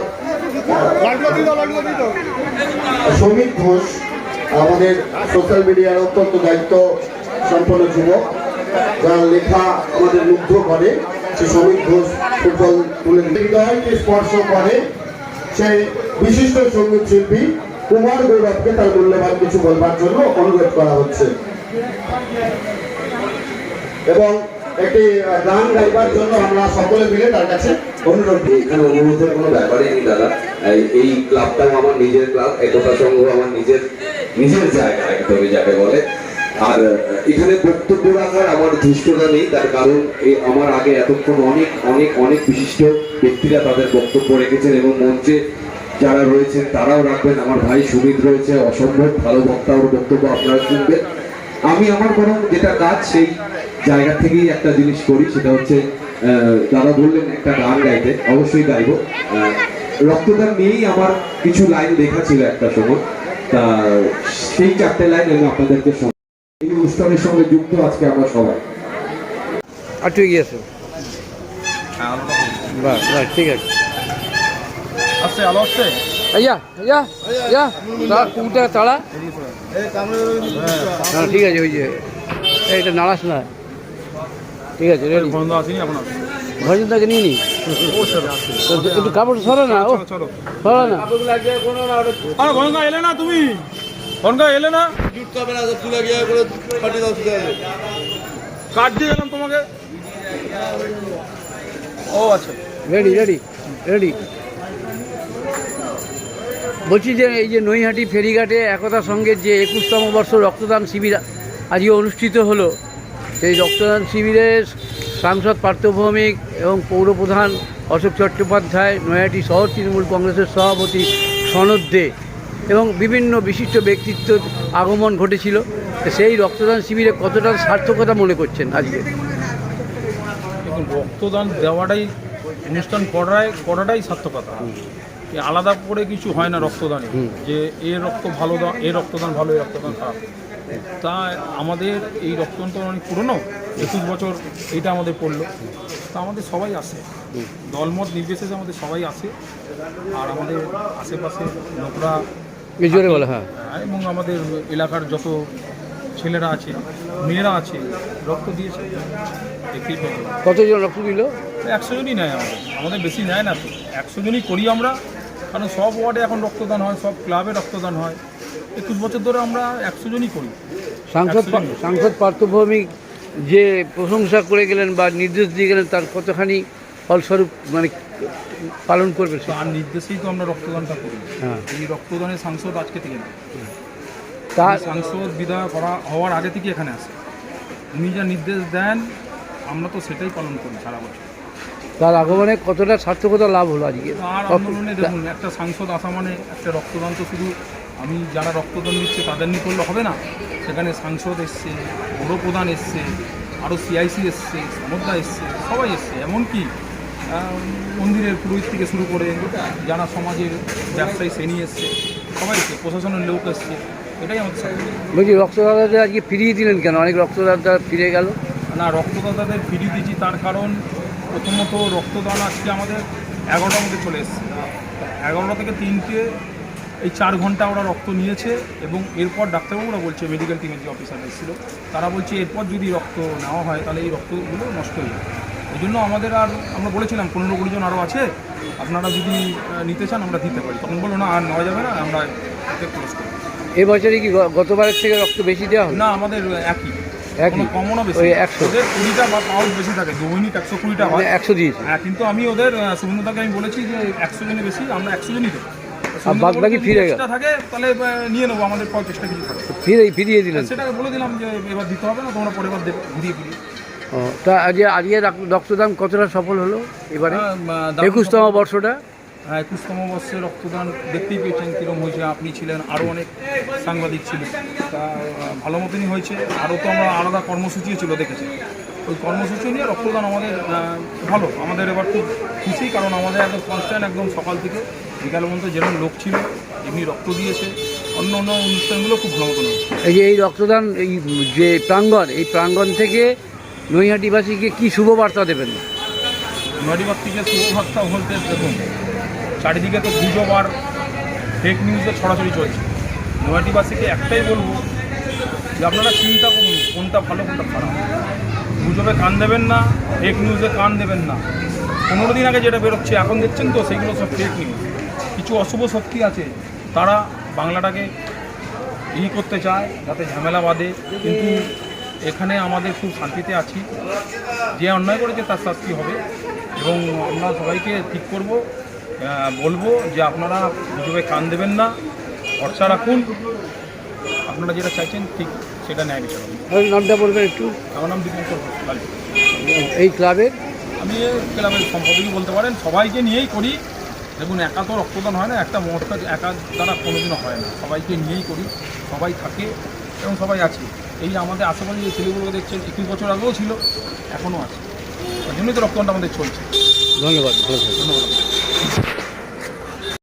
সমীর ঘোষ, আমাদের সোশ্যাল মিডিয়ার অত্যন্ত দায়িত্ব সম্পন্ন যুবক, যার লেখা আমাদের মুগ্ধ করে। সে সমীর ঘোষ ফুটবল তুলে হৃদয়কে স্পর্শ করে সেই বিশিষ্ট সঙ্গীত শিল্পী কুমার গৌরবকে তার মূল্যবান কিছু বলবার জন্য অনুরোধ করা হচ্ছে এবং একটি গান গাইবার জন্য আমরা সকলে মিলে তার কাছে অনুরোধ করি। এখানে অনুরোধের কোনো ব্যাপারই নেই দাদা। এই ক্লাবটাও আমার নিজের ক্লাব, একতা সংঘ আমার নিজের জায়গা একদমই যাকে বলে। আর এখানে বক্তব্য রাখার আমার ধৃষ্টতা নেই, তার কারণ আমার আগে এতক্ষণ অনেক অনেক অনেক বিশিষ্ট ব্যক্তিরা তাদের বক্তব্য রেখেছেন এবং মঞ্চে যারা রয়েছেন তারাও রাখবেন। আমার ভাই সুমিত রয়েছে, অসম্ভব ভালো বক্তা, ওর বক্তব্য আপনারা শুনবেন। আমি আমার বরং যেটা কাজ সেই জায়গা থেকেই একটা জিনিস করি, সেটা হচ্ছে দাদা বললেন একটা গান গাইতে, অবশ্যই গাইবো। রক্তদান নিয়েই আমার কিছু লাইন লেখা ছিল একটা সময়, তা সেই 4টে লাইন আমি আপনাদেরকে এই অনুষ্ঠানের সঙ্গে যুক্ত আজকে আমরা সবাই। আর তুই গিয়েছে বাহ বাহ, ঠিক আছে। আসছে আলো আসছে আইয়া আইয়া আইয়া কুটা তাড়া। হ্যাঁ ঠিক আছে, ওই যে এইটা নাড়াস না, ঠিক আছে। বন্ধ আসেনি আপনার ভজনটাকে নিয়ে নি, একটু কাপড় সরো না, ও সরো না। আরে ভনকা এলে না, তুমি ভনকা এলে না, কাট দিয়ে গেলাম তোমাকে। ও আচ্ছা, রেডি রেডি রেডি। বলছি যে এই যে নৈহাটি ফেরিঘাটে একতা সংঘের যে 21তম বর্ষ রক্তদান শিবির আজকে অনুষ্ঠিত হলো সেই রক্তদান শিবিরে সাংসদ পার্থ ভৌমিক এবং পৌরপ্রধান অশোক চট্টোপাধ্যায়, নৈহাটি শহর তৃণমূল কংগ্রেসের সভাপতি সনদ দে এবং বিভিন্ন বিশিষ্ট ব্যক্তিত্বের আগমন ঘটেছিল। সেই রক্তদান শিবিরে কতটা সার্থকতা মনে করছেন আজকে? দেখুন, রক্তদান দেওয়াটাই, অনুষ্ঠান করাটাই সার্থকতা। আলাদা করে কিছু হয় না রক্তদানে, যে এ রক্ত ভালো দাও, এ রক্তদান ভালো, এ রক্তদান খারাপ। তা আমাদের এই রক্তদান তো অনেক পুরনো, 21 বছর এইটা আমাদের পড়লো। তা আমাদের সবাই আসে, দলমত নির্বিশেষে আমাদের সবাই আসে। আর আমাদের আশেপাশে লোকরা জোরে বলে, হ্যাঁ, এবং আমাদের এলাকার যত ছেলেরা আছে, মেয়েরা আছে, রক্ত দিয়েছে। দেখতেই পেয়েছি কতজন রক্ত দিল? 100 জনই নেয়। আমাদের বেশি নেয় না তো, 100 জনই করি আমরা। কারণ সব ওয়ার্ডে এখন রক্তদান হয়, সব ক্লাবে রক্তদান হয়। 21 বছর ধরে আমরা 100 জনই করি। সাংসদ পার্থ ভৌমিক যে প্রশংসা করে গেলেন বা নির্দেশ দিয়ে গেলেন, তার কতখানি ফলস্বরূপ মানে পালন করবে? তার নির্দেশেই তো আমরা রক্তদানটা করি। হ্যাঁ, এই রক্তদানের সাংসদ আজকে থেকে না, তার সাংসদ বিধায়ক হওয়ার আগে থেকে এখানে আসে। উনি যা নির্দেশ দেন আমরা তো সেটাই পালন করি সারা বছর। তার আগমনে কতটা সার্থকতা লাভ হলো আজকে? আর আন্দোলনে দেখুন, একটা সাংসদ আসা মানে একটা রক্তদান তো শুধু আমি যারা রক্তদান দিচ্ছে তাদের নিয়ে করলে হবে না। সেখানে সাংসদ এসছে, পৌরপ্রধান এসছে, আরও সিআইসি এসছে, সমদ্দা এসছে, সবাই এসছে। এমনকি মন্দিরের পুরোহিত থেকে শুরু করে যারা সমাজের ব্যবসায়ী শ্রেণী এসছে, সবাই এসছে, প্রশাসনের লোক এসছে। এটাই আমাদের সাথে। বলছি, রক্তদাতাদের আজকে ফিরিয়ে দিলেন কেন? অনেক রক্তদাতা ফিরে গেল না, রক্তদাতাদের ফিরিয়ে দিচ্ছি তার কারণ, প্রথমত রক্তদান আজকে আমাদের 11টার মধ্যে চলে এসছে। 11টা থেকে 3টে, এই 4 ঘন্টা ওরা রক্ত নিয়েছে। এবং এরপর ডাক্তারবাবুরা বলছে, মেডিকেল টিমের যে অফিসার এসেছিলো তারা বলছে এরপর যদি রক্ত নেওয়া হয় তাহলে এই রক্তগুলো নষ্ট হয়ে যাবে। এই জন্য আমাদের আর আমরা বলেছিলাম 15-20 জন আরও আছে, আপনারা যদি নিতে চান আমরা দিতে পারি। তখন বললো না, আর নেওয়া যাবে না, আমরা এতে ক্লোজ করি। এবছরে কি গতবারের থেকে রক্ত বেশি দেওয়া হবে? না, আমাদের একই, একই কমনও বেশি। ওই 100 ওদের 20টা বা পাউচ বেশি থাকে, দৈনিক 120টা হয়। 100 দিয়েছে। হ্যাঁ, কিন্তু আমি ওদের শুভেন্দুদাকে আমি বলেছি যে 100 জনের বেশি, আমরা 100 জনই দেবো। আর বাদ বাকি ফিরে গেল থাকে তাহলে নিয়ে নেবো, আমাদের চেষ্টা কিছু থাকে। ফিরিয়ে দিলেন? সেটাকে বলে দিলাম যে এবার দিতে হবে না, তোমরা পরের বার দেবে, ঘুরিয়ে ফিরিয়ে। ও, তা আজকে রক্তদান কতটা সফল হলো এবারে 21তম বর্ষটা? হ্যাঁ, 21তম বর্ষে রক্তদান দেখতেই পেয়েছেন কীরকম হয়েছে। আপনি ছিলেন, আরও অনেক সাংবাদিক ছিল। তা ভালো মতনই হয়েছে। আরও তো আমরা আলাদা কর্মসূচিও ছিল, দেখেছি। ওই কর্মসূচি নিয়ে রক্তদান আমাদের ভালো। আমাদের এবার খুব খুশি, কারণ আমাদের একদম কনস্ট্যান্ট, একদম সকাল থেকে বিকাল পর্যন্ত যেরকম লোক ছিল এমনি রক্ত দিয়েছে। অন্য অন্য অনুষ্ঠানগুলো খুব ভালো মতন হয়েছে। এই রক্তদান, এই যে প্রাঙ্গণ, এই প্রাঙ্গণ থেকে নৈহাটিবাসীকে কী শুভবার্তা দেবেন? নৈহাটিবাসীকে শুভবার্তা বলতে, দেখুন, চারিদিকে তো গুজব আর ফেক নিউজের ছড়াছড়ি চলছে। নৈহাটিবাসীকে একটাই বলবো যে আপনারা চিন্তা করুন কোনটা ভালো কোনটা খারাপ। গুজবে কান দেবেন না, ফেক নিউজে কান দেবেন না। 15 দিন আগে যেটা বেরোচ্ছে এখন দেখছেন তো, সেগুলো সব ফেক নিউজ। কিছু অশুভ শক্তি আছে, তারা বাংলাটাকে করতে চায় যাতে ঝামেলা বাঁধে। কিন্তু এখানে আমাদের খুব শান্তিতে আছি। যে অন্যায় করেছে তার শাস্তি হবে। এবং আমরা সবাইকে ঠিক করব, বলবো যে আপনারা গুজবে কান দেবেন না, ভরসা রাখুন। আপনারা যেটা চাইছেন ঠিক সেটা ন্যায় বিচার হবে। নামটা বলবেন একটু? আমার নাম দীপঙ্কর লালি। এই ক্লাবের? আমি এই ক্লাবের সম্পাদকই বলতে পারেন। সবাইকে নিয়েই করি। দেখুন, একা তো রক্তদান হয় না, একটা মহৎ একা দ্বারা কোনোদিনও হয় না। সবাইকে নিয়েই করি, সবাই থাকে এবং সবাই আছে। এই আমাদের আশেপাশে যে ছেলেগুলো দেখছেন, 21 বছর আগেও ছিল, এখনও আছে। ওই জন্যই তো রক্তদানটা আমাদের চলছে। ধন্যবাদ। ধন্যবাদ।